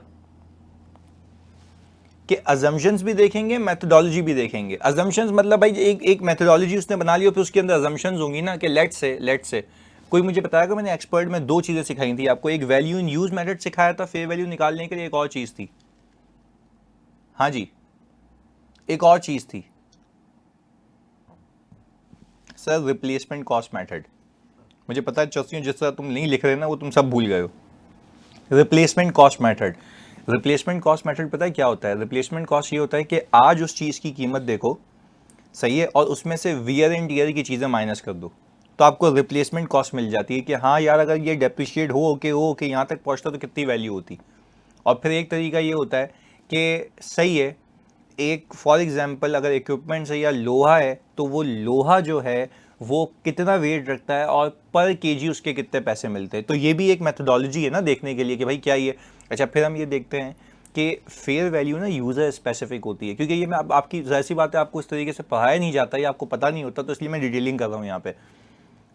कि अजम्पशंस भी देखेंगे मेथडोलॉजी भी देखेंगे। अजम्पशंस मतलब भाई एक मेथडोलॉजी उसने बना ली और फिर उसके अंदर अजम्पशंस होंगी ना कि लेट से कोई मुझे बताया कि मैंने एक्सपर्ट में दो चीज़ें सिखाई थी आपको, एक वैल्यू इन यूज मेथड सिखाया था फेयर वैल्यू निकालने के लिए, एक और चीज़ थी हाँ जी, एक और चीज थी सर, रिप्लेसमेंट कॉस्ट मेथड। मुझे पता है चौथियों जिस तरह तुम नहीं लिख रहे ना वो तुम सब भूल गए हो। Replacement cost method, replacement cost method पता है क्या होता है? रिप्लेसमेंट कॉस्ट ये होता है कि आज उस चीज़ की कीमत देखो, सही है, और उसमें से वियर एंड टीयर की चीज़ें माइनस कर दो, तो आपको रिप्लेसमेंट कॉस्ट मिल जाती है कि हाँ यार अगर ये डेप्रिशिएट हो के यहाँ तक पहुँचता तो कितनी वैल्यू होती। और फिर एक तरीका ये होता है कि सही है, एक फॉर एग्जांपल अगर इक्विपमेंट्स है या लोहा है तो वो लोहा जो है वो कितना वेट रखता है और पर केजी उसके कितने पैसे मिलते हैं। तो ये भी एक मेथोडोलॉजी है ना देखने के लिए कि भाई क्या ये। अच्छा, फिर हम ये देखते हैं कि फेयर वैल्यू ना यूज़र स्पेसिफिक होती है, क्योंकि ये मैं आपकी जाहिर सी बात है आपको इस तरीके से पढ़ाया नहीं जाता या आपको पता नहीं होता, तो इसलिए मैं डिटेलिंग कर रहा हूँ यहाँ पे।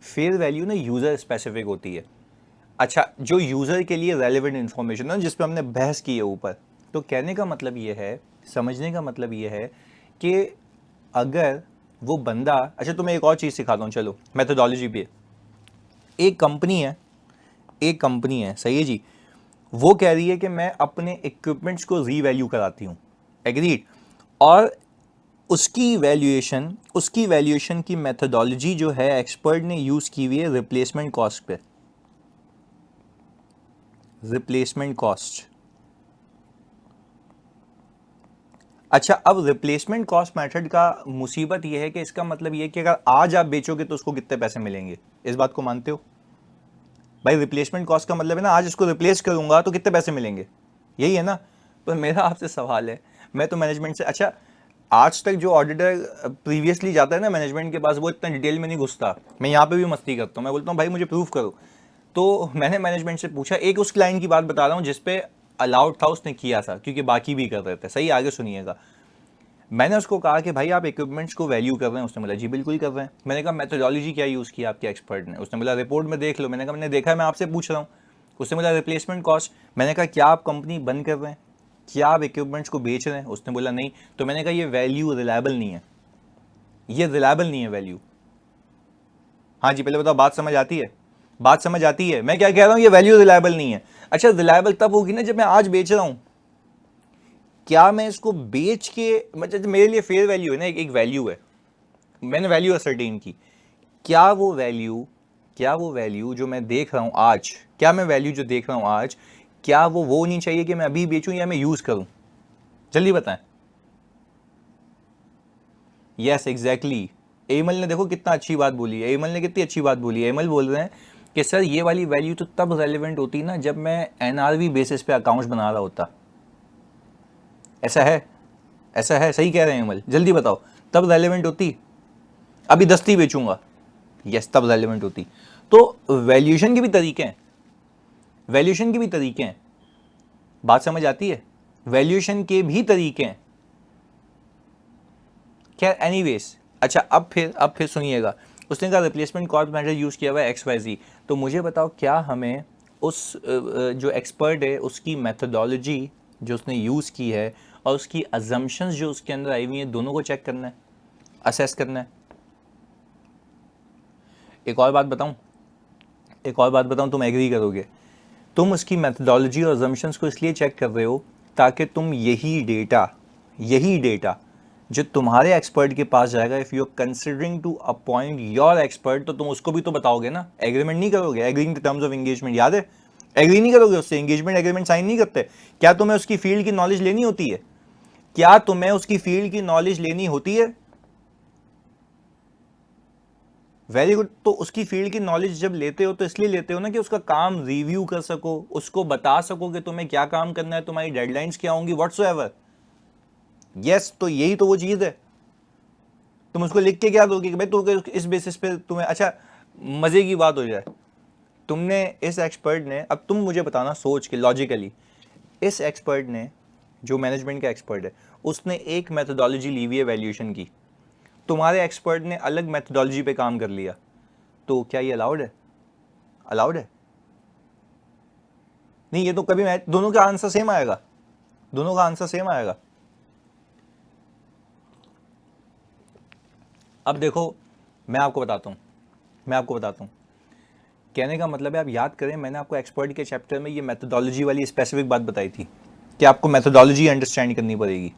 फेयर वैल्यू ना यूज़र स्पेसिफिक होती है। अच्छा, जो यूज़र के लिए रेलिवेंट इन्फॉर्मेशन है जिस पे हमने बहस की है ऊपर, तो कहने का मतलब ये है, समझने का मतलब ये है कि अगर वो बंदा, अच्छा तुम्हें एक और चीज़ सिखाता हूँ, चलो मेथोडोलॉजी पे। एक कंपनी है, एक कंपनी है, सही है जी, वो कह रही है कि मैं अपने इक्विपमेंट्स को रीवैल्यू कराती हूँ, एग्रीड, और उसकी वैल्यूएशन की मेथोडोलॉजी जो है एक्सपर्ट ने यूज़ की हुई है रिप्लेसमेंट कॉस्ट पे, रिप्लेसमेंट कॉस्ट। अच्छा, अब रिप्लेसमेंट कॉस्ट मेथड का मुसीबत यह है कि इसका मतलब यह है कि अगर आज आप बेचोगे तो उसको कितने पैसे मिलेंगे, इस बात को मानते हो? भाई रिप्लेसमेंट कॉस्ट का मतलब है ना, आज इसको रिप्लेस करूंगा तो कितने पैसे मिलेंगे, यही है ना। तो मेरा आपसे सवाल है, मैं तो मैनेजमेंट से, अच्छा आज तक जो ऑडिटर प्रीवियसली जाता है ना मैनेजमेंट के पास वो इतना डिटेल में नहीं घुसता। मैं यहाँ पे भी मस्ती करता हूँ, मैं बोलता हूँ भाई मुझे प्रूफ करो। तो मैंने मैनेजमेंट से पूछा, एक उस क्लाइंट की बात बता रहा हूँ जिसपे अलाउड था, उसने किया था, क्योंकि बाकी भी कर रहे थे, सही, आगे सुनिएगा। मैंने उसको कहा कि भाई आप इक्विपमेंट्स को वैल्यू कर रहे हैं? उसने बोला जी बिल्कुल कर रहे हैं। मैंने कहा मेथोडोलॉजी क्या यूज़ किया आपके एक्सपर्ट ने? उसने बोला रिपोर्ट में देख लो। मैंने कहा मैंने देखा है, मैं आपसे पूछ रहा हूँ। उसने बोला रिप्लेसमेंट कॉस्ट। मैंने कहा क्या आप कंपनी बंद कर रहे हैं, क्या आप इक्विपमेंट्स को बेच रहे हैं? उसने बोला नहीं। तो मैंने कहा ये वैल्यू रिलायबल नहीं है, ये रिलायबल नहीं है वैल्यू। हाँ जी, पहले बताओ बात समझ आती है? बात समझ आती है मैं क्या कह रहा हूँ? ये वैल्यू रिलायबल नहीं है। अच्छा, रिलायबल तब होगी ना जब मैं आज बेच रहा हूँ। क्या मैं इसको बेच के, मतलब मेरे लिए फेयर वैल्यू है ना, एक वैल्यू है, मैंने वैल्यू असर्टेन की। क्या वो वैल्यू जो मैं देख रहा हूं आज, क्या मैं वैल्यू जो देख रहा हूं आज, क्या वो नहीं चाहिए कि मैं अभी बेचूं या मैं यूज करूं? जल्दी बताएं। Yes exactly. एमल ने देखो कितना अच्छी बात बोली है, एमल ने कितनी अच्छी बात बोली है। एमल बोल रहे हैं कि सर ये वाली वैल्यू तो तब रेलिवेंट होती ना जब मैं एनआरवी बेसिस पे अकाउंट्स बना रहा होता। ऐसा है, ऐसा है, सही कह रहे हैं एमल, जल्दी बताओ, तब रेलिवेंट होती? अभी दस्ती बेचूंगा, यस तब रेलिवेंट होती। तो वैल्यूएशन के भी तरीके हैं, वैल्यूएशन के भी तरीके हैं, बात समझ आती है? वैल्यूएशन के भी तरीके हैं। खैर एनीवेज, अच्छा अब फिर सुनिएगा। उसने कहा रिप्लेसमेंट कॉस्ट मेथड यूज किया हुआ है XYZ। तो मुझे बताओ क्या हमें उस जो एक्सपर्ट है उसकी मेथोडोलॉजी जो उसने यूज की है और उसकी अजम्पशंस जो उसके अंदर आई हुई हैं दोनों को चेक करना है, असेस करना है? एक और बात बताऊं, एक और बात बताऊं, तुम एग्री करोगे। तुम उसकी मेथोडोलॉजी और अजम्पशंस को इसलिए चेक कर रहे हो ताकि तुम यही डेटा जो तुम्हारे एक्सपर्ट के पास जाएगा, if you are considering to appoint your expert, तो तुम उसको भी तो बताओगे ना। एग्रीमेंट नहीं करोगे, agreeing the terms of engagement, याद है? एग्री नहीं करोगे उससे, एंगेजमेंट एग्रीमेंट साइन नहीं करते। क्या तुम्हें उसकी फील्ड की नॉलेज लेनी होती है? क्या तुम्हें उसकी फील्ड की नॉलेज लेनी होती है? Very good. तो उसकी फील्ड की नॉलेज जब लेते हो तो इसलिए लेते हो ना कि उसका काम रिव्यू कर सको, उसको बता सको कि तुम्हें क्या काम करना है, तुम्हारी डेडलाइंस क्या होंगी, व्हाट्सोएवर। यस, तो यही तो वो चीज है। तुम उसको लिख के क्या दोगे कि भाई तू इस बेसिस पे तुम्हें, अच्छा मजे की बात हो जाए, तुमने इस एक्सपर्ट ने, अब तुम मुझे बताना सोच के लॉजिकली, इस एक्सपर्ट ने जो मैनेजमेंट का एक्सपर्ट है उसने एक मेथोडोलॉजी ली हुई है वैल्यूएशन की, तुम्हारे एक्सपर्ट ने अलग मेथोडोलॉजी पे काम कर लिया, तो क्या ये अलाउड है? अलाउड है? नहीं, ये तो कभी मैं, दोनों का आंसर सेम आएगा, दोनों का आंसर सेम आएगा। अब देखो, मैं आपको बताता हूं, मैं आपको बताता हूं, कहने का मतलब है आप याद करें, मैंने आपको एक्सपर्ट के चैप्टर में ये मेथोडोलॉजी वाली स्पेसिफिक बात बताई थी कि आपको मेथोडोलॉजी अंडरस्टैंड करनी पड़ेगी।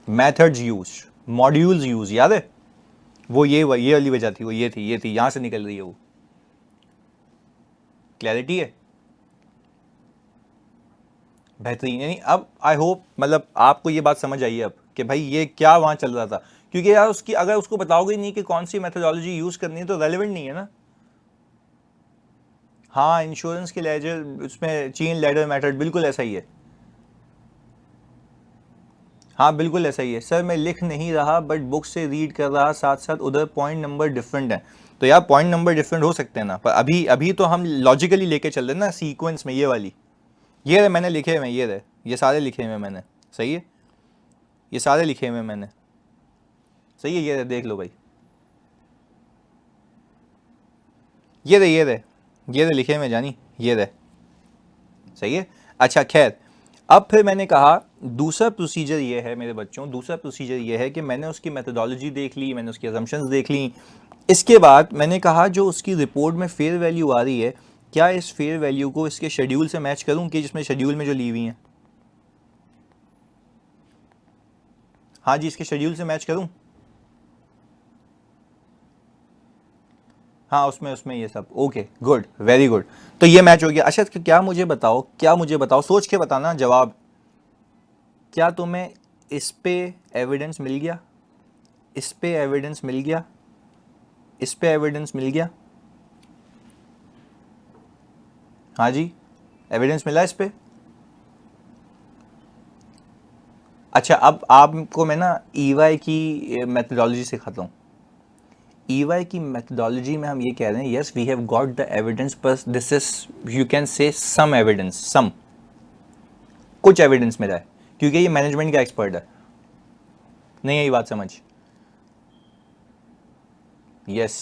मेथड्स यूज, मॉड्यूल्स यूज, याद है वो ये वाली वजह थी, वो ये थी यहां से निकल रही है वो। क्लैरिटी है, बेहतरीन। यानी अब आई होप मतलब आपको ये बात समझ आई है अब कि भाई ये क्या वहां चल रहा था, क्योंकि यार उसकी अगर उसको बताओगे नहीं कि कौन सी मेथोडोलॉजी यूज करनी है तो रेलेवेंट नहीं है ना। हाँ इंश्योरेंस के लेजर उसमें चेन लैडर मेथड बिल्कुल ऐसा ही है, हाँ बिल्कुल ऐसा ही है। सर मैं लिख नहीं रहा बट बुक से रीड कर रहा, साथ साथ उधर पॉइंट नंबर डिफरेंट है। तो यार पॉइंट नंबर डिफरेंट हो सकते हैं ना, पर अभी अभी तो हम लॉजिकली लेके चल रहे हैं ना सीक्वेंस में। ये वाली ये रहे मैंने लिखे हुए, ये रहे, ये सारे लिखे हुए मैंने, सही है, ये सारे लिखे हुए मैंने, सही है, ये रहे देख लो भाई, ये रहे ये रहे ये रहे लिखे हुए जानी, ये रहे, सही है। अच्छा खैर, अब फिर मैंने कहा दूसरा प्रोसीजर ये है मेरे बच्चों, दूसरा प्रोसीजर ये है कि मैंने उसकी मेथोडोलॉजी देख ली, मैंने उसकी असम्पशंस देख ली। इसके बाद मैंने कहा जो उसकी रिपोर्ट में फेयर वैल्यू आ रही है, क्या इस फेयर वैल्यू को इसके शेड्यूल से मैच करूं कि जिसमें शेड्यूल में जो ली हुई हैं, हाँ जी इसके शेड्यूल से मैच करूं, हाँ उसमें उसमें ये सब ओके गुड वेरी गुड, तो ये मैच हो गया। अच्छा क्या मुझे बताओ, क्या मुझे बताओ, सोच के बताना जवाब, क्या तुम्हें इस पे एविडेंस मिल गया, इस पे एविडेंस मिल गया, इस पे एविडेंस मिल गया, हाँ जी एविडेंस मिला इस पे। अच्छा अब आपको मैं ना ईवाई की मेथडोलॉजी सिखाता हूँ। ईवाई की मेथडोलॉजी में हम ये कह रहे हैं yes we have got the evidence, बस this is you can say some evidence, सम कुछ एविडेंस मिला है, क्योंकि ये मैनेजमेंट का एक्सपर्ट है। नहीं यही बात समझ, यस।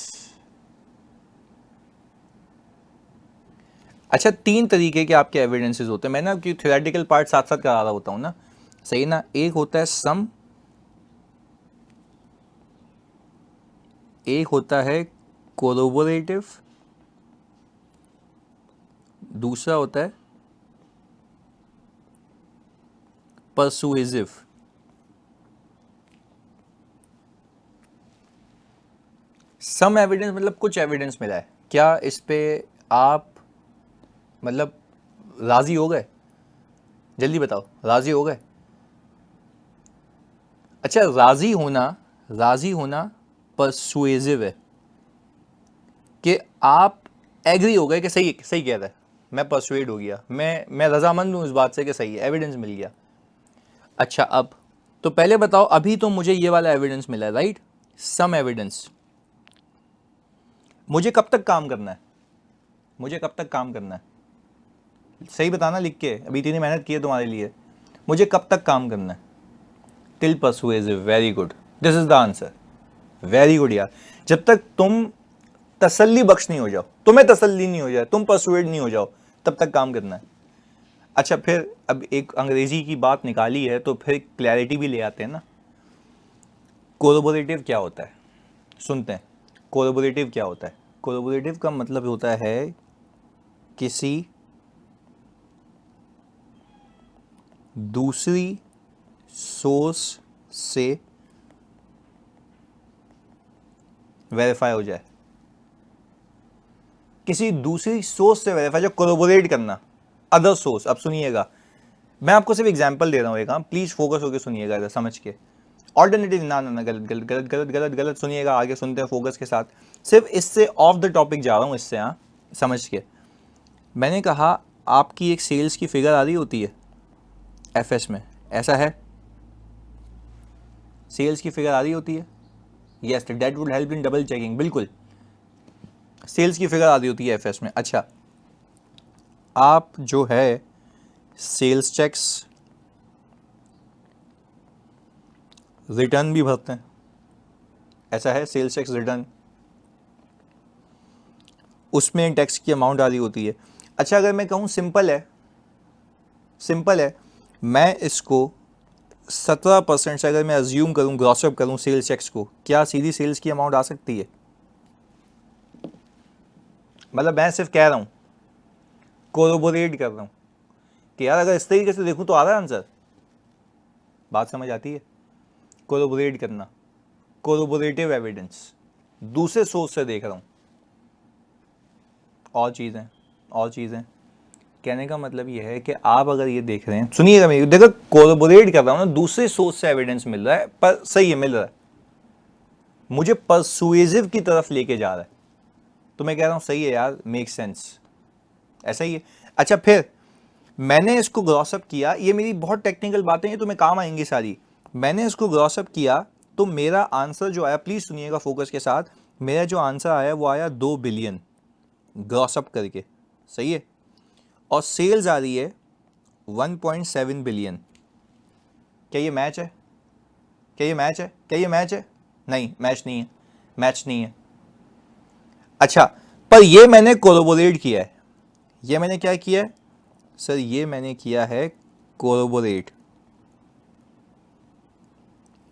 अच्छा तीन तरीके के आपके एविडेंसेस होते हैं, मैं ना कि थ्योरेटिकल पार्ट साथ साथ करा रहा होता हूँ ना, सही ना। एक होता है सम, एक होता है कोरोबोरेटिव, दूसरा होता है परसुएसिव। सम एविडेंस मतलब कुछ एविडेंस मिला है, क्या इस पे आप मतलब राजी हो गए, जल्दी बताओ राजी हो गए। अच्छा राजी होना, राजी होना परसुएसिव है कि आप एग्री हो गए कि सही सही कह रहा है, मैं परसुएड हो गया, मैं रजामंद हूं इस बात से कि सही है, एविडेंस मिल गया। अच्छा अब तो पहले बताओ, अभी तो मुझे ये वाला एविडेंस मिला है राइट, सम एविडेंस, मुझे कब तक काम करना है, मुझे कब तक काम करना है, सही बताना लिख के, अभी इतनी मेहनत की है तुम्हारे लिए, मुझे कब तक काम करना है, till persuasive, very good, this is the answer, very good यार। जब तक तुम तसल्ली बख्श नहीं हो जाओ, तुम्हें तसल्ली नहीं हो जाए, तुम परसुएड नहीं हो जाओ, तब तक काम करना है। अच्छा फिर अब एक अंग्रेजी की बात निकाली है तो फिर क्लैरिटी भी ले आते हैं ना। कोलैबोरेटिव क्या होता है, सुनते हैं, कोलैबोरेटिव क्या होता है। कोलैबोरेटिव का मतलब होता है किसी दूसरी सोर्स से वेरीफाई हो जाए, किसी दूसरी सोर्स से वेरीफाई, जो कोलैबोरेट करना, अदर सोर्स। अब सुनिएगा, मैं आपको सिर्फ एग्जांपल दे रहा हूँ एक, हाँ प्लीज फोकस होकर सुनिएगा इधर समझ के। ऑल्टरनेटिव ना ना ना गलत गलत गलत गलत गलत गलत, सुनिएगा आगे सुनते हैं फोकस के साथ। सिर्फ इससे ऑफ द टॉपिक जा रहा हूँ इससे, हाँ समझ के। मैंने कहा आपकी एक सेल्स की फिगर आ रही होती है एफएस में, ऐसा है, सेल्स की फिगर आ रही होती है, yes that would help in double checking, बिल्कुल सेल्स की फिगर आ रही होती है एफएस में। अच्छा आप जो है सेल्स चेक्स रिटर्न भी भरते हैं, ऐसा है, सेल्स टैक्स रिटर्न, उसमें टैक्स की अमाउंट आ रही होती है। अच्छा अगर मैं कहूँ सिंपल है, सिंपल है, मैं इसको 17% से अगर मैं अज्यूम करूँ, ग्रॉसअप करूँ सेल्स टैक्स को, क्या सीधी सेल्स की अमाउंट आ सकती है। मतलब मैं सिर्फ कह रहा हूँ, कोरोबोरेट कर रहा हूँ कि यार अगर इस तरीके से देखूँ तो आ रहा है आंसर, बात समझ आती है। कोलैबोरेट करना, कोलैबोरेटिव एविडेंस, दूसरे सोर्स से देख रहा हूँ। और चीज़ें कहने का मतलब ये है कि आप अगर ये देख रहे हैं, सुनिएगा मेरी, देखो कोलैबोरेट कर रहा हूँ ना, दूसरे सोर्स से एविडेंस मिल रहा है, पर सही है, मिल रहा है, मुझे परसुएसिव की तरफ लेके जा रहा है, तो मैं कह रहा हूँ सही है यार, मेक सेंस, ऐसा ही है। अच्छा, फिर मैंने इसको ग्रॉसअप किया, ये मेरी बहुत टेक्निकल बातें हैं, तुम्हें काम आएंगी सारी। मैंने इसको ग्रॉसअप किया तो मेरा आंसर जो आया, प्लीज सुनिएगा फोकस के साथ, मेरा जो आंसर आया वो आया 2 बिलियन ग्रॉसअप करके, सही है, और सेल्स आ रही है 1.7 बिलियन। क्या ये मैच है? क्या ये मैच है? क्या ये मैच है? नहीं, मैच नहीं है, मैच नहीं है। अच्छा, पर ये मैंने कोलैबोरेट किया है, ये मैंने क्या किया है सर, ये मैंने किया है कोलैबोरेट,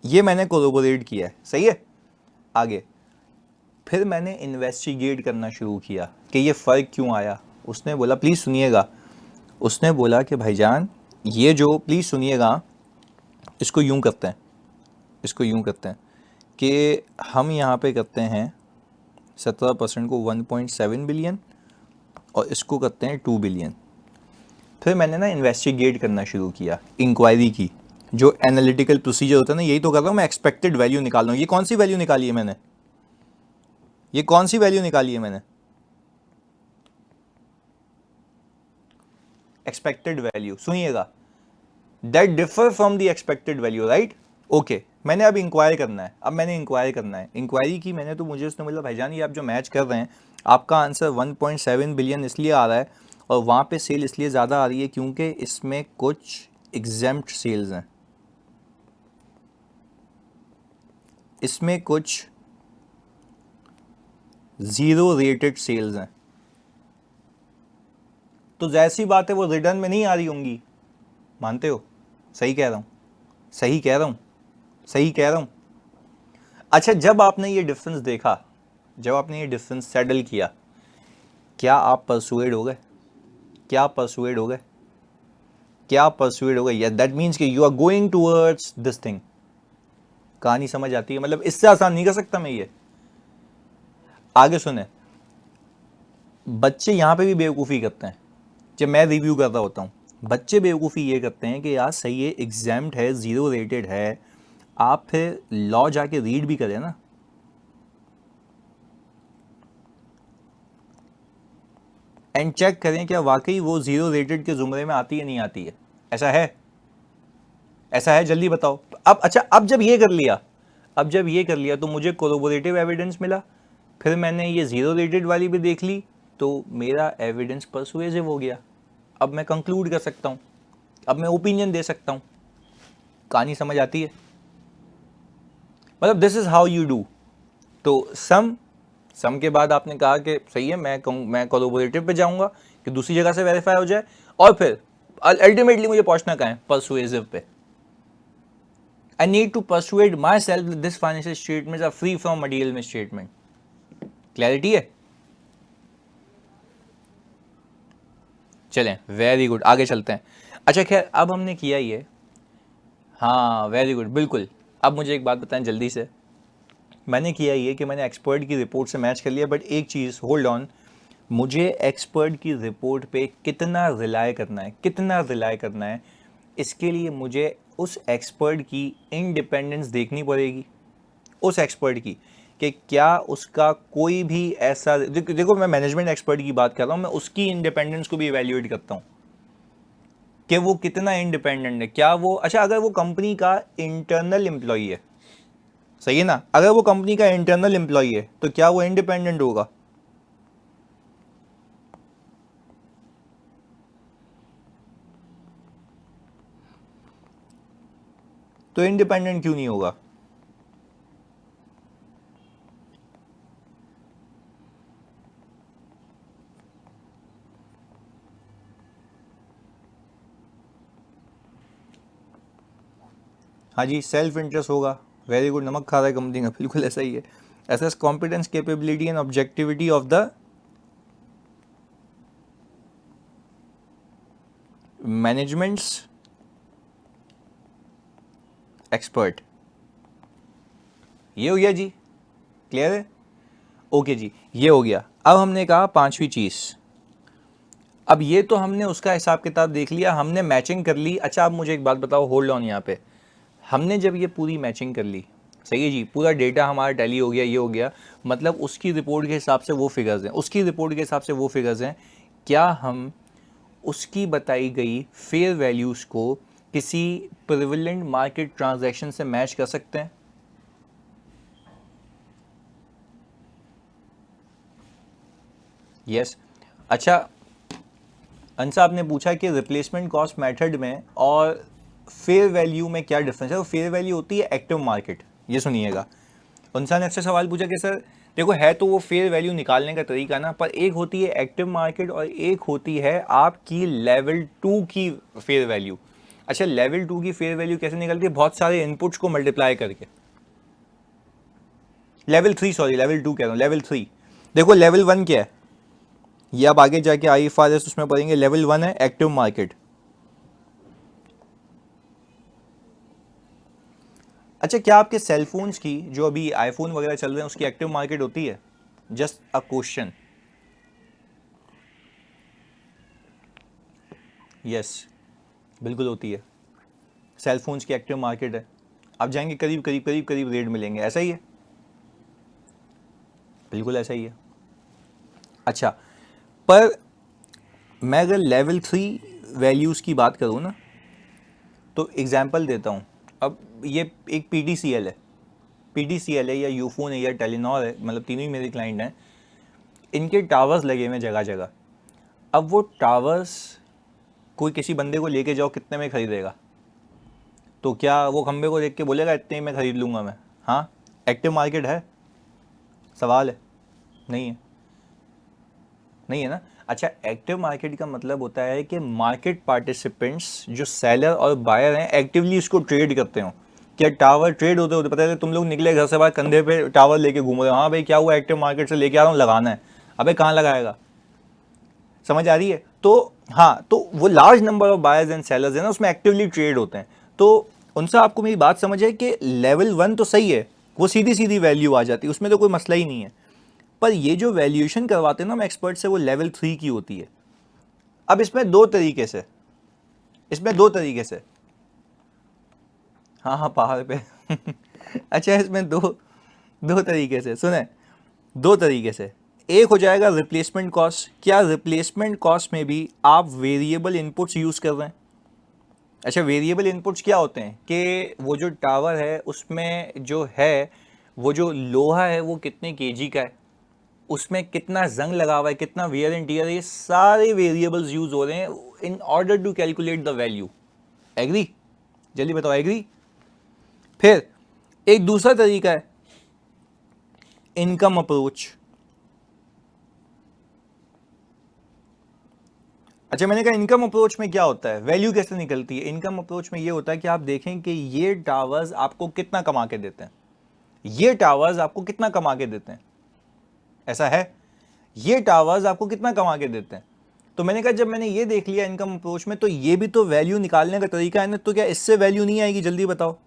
ये मैंने कोलैबोरेट किया है, सही है। आगे फिर मैंने इन्वेस्टिगेट करना शुरू किया कि ये फ़र्क क्यों आया। उसने बोला, प्लीज़ सुनिएगा, उसने बोला कि भाईजान ये जो, प्लीज़ सुनिएगा, इसको यूं करते हैं, इसको यूं करते हैं कि हम यहाँ पे करते हैं 17% को 1.7 बिलियन और इसको करते हैं 2 बिलियन। फिर मैंने ना इन्वेस्टिगेट करना शुरू किया, इंक्वायरी की, जो एनालिटिकल प्रोसीजर होता है ना, यही तो कर रहा हूँ मैं, एक्सपेक्टेड वैल्यू निकाल रहा हूँ। ये कौन सी वैल्यू निकाली है मैंने? ये कौन सी वैल्यू निकाली है मैंने? एक्सपेक्टेड वैल्यू, सुनिएगा, that differ from the expected value, right? Okay, मैंने अब इंक्वायर करना है, अब मैंने इंक्वायर करना है, इंक्वायरी की मैंने, तो मुझे उसने बोला भाईजान ये आप जो मैच कर रहे हैं, आपका आंसर 1.7 बिलियन इसलिए आ रहा है और वहाँ पे सेल इसलिए ज़्यादा आ रही है क्योंकि इसमें कुछ एग्जेम्प्ट सेल्स हैं, इसमें कुछ ज़ीरो रेटेड सेल्स हैं, तो जैसी बात है वो रिटर्न में नहीं आ रही होंगी, मानते हो? सही कह रहा हूँ, सही कह रहा हूँ, सही कह रहा हूँ। अच्छा, जब आपने ये डिफरेंस देखा, जब आपने ये डिफरेंस सेटल किया, क्या आप परसुएड हो गए? क्या आप परसुएड हो गए? क्या आप परसुएड हो गए? यस, दैट मीन्स कि you are going towards this thing. कहानी समझ आती है? मतलब इससे आसान नहीं कर सकता मैं ये। आगे सुने, बच्चे यहां पे भी बेवकूफ़ी करते हैं, जब मैं रिव्यू कर रहा होता हूँ, बच्चे बेवकूफ़ी ये करते हैं कि यार सही है, एग्जाम्ड है, ज़ीरो रेटेड है, आप फिर लॉ जाके रीड भी करें ना, एंड चेक करें क्या वाकई वो ज़ीरो रेटेड के ज़ुमरे में आती है नहीं आती है। ऐसा है? ऐसा है? जल्दी बताओ। अब अच्छा, अब जब ये कर लिया, अब जब ये कर लिया तो मुझे कोरोबोरेटिव एविडेंस मिला, फिर मैंने ये ज़ीरो रेटेड वाली भी देख ली, तो मेरा एविडेंस परसुएसिव हो गया। अब मैं कंक्लूड कर सकता हूँ, अब मैं ओपिनियन दे सकता हूँ। कहानी समझ आती है? मतलब this is how you do. तो सम के बाद आपने कहा कि सही है, मैं कोलैबोरेटिव पे जाऊंगा कि दूसरी जगह से वेरीफाई हो जाए, और फिर अल्टीमेटली मुझे पहुंचना कहाँ है? परसुएसिव पे। I need to persuade myself this financial statements are free from material misstatement. Clarity है? चलें, वेरी गुड, आगे चलते हैं। अच्छा खैर, अब हमने किया ये, हाँ वेरी गुड, बिल्कुल। अब मुझे एक बात बताएं जल्दी से, मैंने किया ये कि मैंने एक्सपर्ट की रिपोर्ट से मैच कर लिया, बट एक चीज़, होल्ड ऑन, मुझे एक्सपर्ट की रिपोर्ट पे कितना रिलाय करना है, कितना रिलाय करना है, इसके लिए मुझे उस एक्सपर्ट की इंडिपेंडेंस देखनी पड़ेगी, उस एक्सपर्ट की, कि क्या उसका कोई भी ऐसा, देखो मैं मैनेजमेंट एक्सपर्ट की बात कर रहा हूँ, मैं उसकी इंडिपेंडेंस को भी इवेल्युएट करता हूँ कि वो कितना इंडिपेंडेंट है, क्या वो, अच्छा अगर वो कंपनी का इंटरनल एम्प्लॉई है, सही है ना, अगर वो कंपनी का इंटरनल एम्प्लॉई है तो क्या वो इंडिपेंडेंट होगा? तो इंडिपेंडेंट क्यों नहीं होगा? हाँ जी, सेल्फ इंटरेस्ट होगा, वेरी गुड, नमक खा रहा है कंपनी का, बिल्कुल ऐसा ही है। Assess competence, capability and objectivity of the management's expert, ये हो गया जी, क्लियर है? ओके जी, ये हो गया। अब हमने कहा पांचवी चीज़, अब ये तो हमने उसका हिसाब किताब देख लिया, हमने मैचिंग कर ली। अच्छा आप मुझे एक बात बताओ, होल्ड ऑन यहाँ पे, हमने जब ये पूरी मैचिंग कर ली, सही है जी, पूरा डेटा हमारा टैली हो गया, ये हो गया, मतलब उसकी रिपोर्ट के हिसाब से वो फिगर्स हैं, उसकी रिपोर्ट के हिसाब से वो फिगर्स हैं, क्या हम उसकी बताई गई फेयर वैल्यूज़ को किसी प्रिविलेंट मार्केट ट्रांजैक्शन से मैच कर सकते हैं? यस। अच्छा अंसा आपने पूछा कि रिप्लेसमेंट कॉस्ट मेथड में और फेयर वैल्यू में क्या डिफरेंस है? वो फेयर वैल्यू होती है एक्टिव मार्केट। ये सुनिएगा, अंसा ने अच्छा सवाल पूछा कि सर देखो है तो वो फेयर वैल्यू निकालने का तरीका ना, पर एक होती है एक्टिव मार्केट और एक होती है आपकी लेवल 2 की फेयर वैल्यू। अच्छा लेवल 2 की फेयर वैल्यू कैसे निकलती है? बहुत सारे इनपुट्स को मल्टीप्लाई करके। लेवल 3, सॉरी लेवल 2 कह रहा हूँ, लेवल 3। देखो लेवल 1 क्या है, ये आप आगे जाके IFRS उसमें पढ़ेंगे। लेवल 1 है एक्टिव मार्केट। अच्छा क्या आपके सेलफोन्स की, जो अभी आईफोन वगैरह चल रहे हैं, उसकी एक्टिव मार्केट होती है? Just a question. यस बिल्कुल होती है, सेलफोन्स की एक्टिव मार्केट है। आप जाएंगे करीब करीब करीब करीब रेट मिलेंगे, ऐसा ही है, बिल्कुल ऐसा ही है। अच्छा पर मैं अगर लेवल 3 वैल्यूज़ की बात करूँ ना, तो एग्जांपल देता हूँ। अब ये एक PTCL है, PTCL है या यूफोन है या टेलीनॉर है, मतलब तीनों ही मेरे क्लाइंट हैं। इनके टावर्स लगे हुए हैं जगह जगह। अब वो टावर्स कोई किसी बंदे को लेके जाओ, कितने में खरीदेगा? तो क्या वो खंबे को देख के बोलेगा इतने में खरीद लूँगा मैं? हाँ, एक्टिव मार्केट है? सवाल है, नहीं है, नहीं है ना। अच्छा एक्टिव मार्केट का मतलब होता है कि मार्केट पार्टिसिपेंट्स जो सेलर और बायर हैं एक्टिवली इसको ट्रेड करते हो। क्या टावर ट्रेड होते होते पता है? तुम लोग निकले घर से बाहर, कंधे पे टावर लेके घूम रहे हो, हाँ भाई क्या हुआ, एक्टिव मार्केट से लेके आ रहा हूँ, लगाना है। अबे कहाँ लगाएगा? समझ आ रही है? तो हाँ, तो वो large number of buyers and sellers है ना, उसमें एक्टिवली ट्रेड होते हैं। तो उनसे आपको मेरी बात समझ है कि लेवल 1 तो सही है, वो सीधी सीधी वैल्यू आ जाती है, उसमें तो कोई मसला ही नहीं है। पर ये जो वैल्यूएशन करवाते हैं ना हम एक्सपर्ट से, वो लेवल 3 की होती है। अब इसमें दो तरीके से, इसमें दो तरीके से, हाँ हाँ पहाड़ पे अच्छा इसमें दो दो तरीके से सुने, दो तरीके से। एक हो जाएगा रिप्लेसमेंट कॉस्ट। क्या रिप्लेसमेंट कॉस्ट में भी आप वेरिएबल इनपुट्स यूज़ कर रहे हैं? अच्छा वेरिएबल इनपुट्स क्या होते हैं कि वो जो टावर है उसमें जो है, वो जो लोहा है वो कितने केजी का है, उसमें कितना जंग लगा हुआ है, कितना वेयर एंड टियर है, ये सारे वेरिएबल्स यूज हो रहे हैं in order to calculate the value. Agree? जल्दी बताओ, एग्री? फिर एक दूसरा तरीका है इनकम अप्रोच। अच्छा मैंने कहा इनकम अप्रोच में क्या होता है, वैल्यू कैसे निकलती है? इनकम अप्रोच में ये होता है कि आप देखें कि ये टावर्स आपको कितना कमा के देते हैं, ये टावर्स आपको कितना कमा के देते हैं, ऐसा है, ये टावर्स आपको कितना कमा के देते हैं। तो मैंने कहा जब मैंने ये देख लिया इनकम अप्रोच में, तो ये भी तो वैल्यू निकालने का तरीका है ना, तो क्या इससे वैल्यू नहीं आएगी? जल्दी बताओ,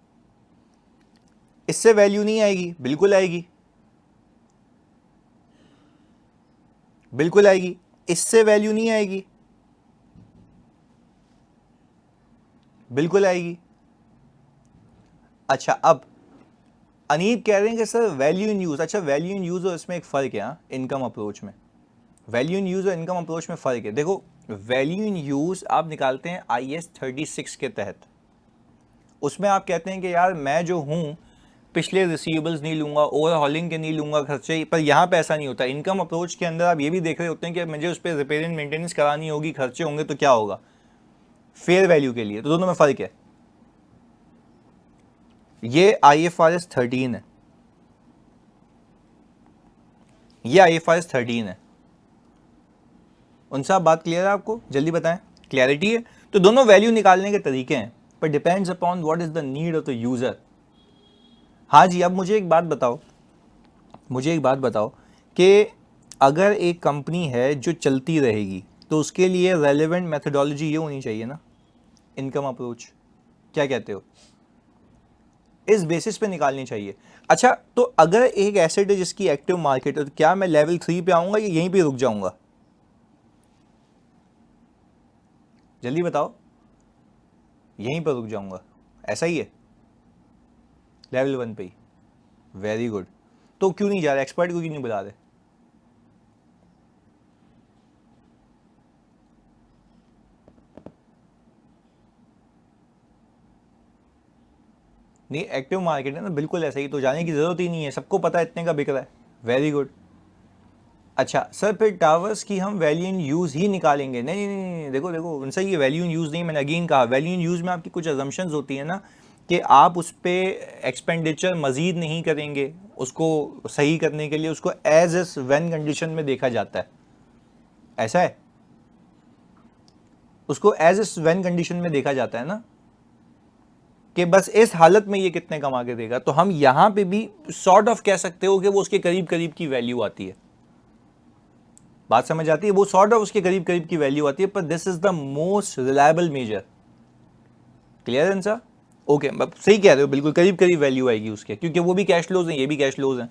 इससे वैल्यू नहीं आएगी? बिल्कुल आएगी, बिल्कुल आएगी। इससे वैल्यू नहीं आएगी? बिल्कुल आएगी। अच्छा अब अनीब कह रहे हैं कि सर वैल्यू इन यूज। अच्छा वैल्यू इन यूज और इसमें एक फ़र्क है, इनकम अप्रोच में वैल्यू इन यूज और इनकम अप्रोच में फ़र्क है। देखो वैल्यू इन यूज आप निकालते हैं IAS 36 के तहत। उसमें आप कहते हैं कि यार मैं जो हूँ पिछले रिसीवेबल्स नहीं लूंगा, ओवरहॉलिंग के नहीं लूंगा खर्चे, पर यहाँ पे ऐसा नहीं होता। इनकम अप्रोच के अंदर आप ये भी देख रहे होते हैं कि मुझे उस पर रिपेयर एंड मेंटेनेंस करानी होगी, खर्चे होंगे, तो क्या होगा फेयर वैल्यू के लिए। तो दोनों में फ़र्क है। ये IFRS 13 है, ये IFRS 13 है। उनसे आप बात क्लियर है आपको? जल्दी बताएं, क्लैरिटी है? तो दोनों वैल्यू निकालने के तरीके हैं, पर depends upon what is the need of the user. हाँ जी, अब मुझे एक बात बताओ, मुझे एक बात बताओ कि अगर एक कंपनी है जो चलती रहेगी, तो उसके लिए रेलेवेंट मेथोडोलॉजी ये होनी चाहिए ना, इनकम अप्रोच। क्या कहते हो? इस बेसिस पे निकालनी चाहिए। अच्छा, तो अगर एक एसेट है जिसकी एक्टिव मार्केट है, तो क्या मैं लेवल 3 पे आऊंगा या यहीं पे रुक जाऊंगा? जल्दी बताओ। यहीं पर रुक जाऊंगा, ऐसा ही है, लेवल 1 पे ही। Very good. तो क्यों नहीं जा रहे, एक्सपर्ट को क्यों नहीं बुला रहे? नहीं, एक्टिव मार्केट है ना, बिल्कुल ऐसा ही, तो जाने की जरूरत ही नहीं है, सबको पता है इतने का बिक रहा है। Very good. अच्छा सर, फिर टावर्स की हम वैल्यू इन यूज़ ही निकालेंगे? नहीं नहीं नहीं, देखो देखो उनसे, ये वैल्यू इन यूज़ नहीं, मैंने अगेन कहा वैल्यू इन यूज़ में आपकी कुछ अजम्पशंस होती है ना, कि आप उस पर एक्सपेंडिचर मज़ीद नहीं करेंगे, उसको सही करने के लिए उसको एज एस व्हेन कंडीशन में देखा जाता है, ऐसा है, उसको एज एस व्हेन कंडीशन में देखा जाता है ना, कि बस इस हालत में ये कितने कमा के देगा। तो हम यहां पे भी सॉर्ट ऑफ कह सकते हो कि वो उसके करीब करीब की वैल्यू आती है। बात समझ आती है? वो सॉर्ट ऑफ उसके करीब करीब की वैल्यू आती है, पर this is the most reliable measure. Clear answer? Okay, सही कह रहे हो, बिल्कुल करीब करीब वैल्यू आएगी उसके, क्योंकि वो भी कैश फ्लोज हैं, ये भी कैश फ्लोज हैं।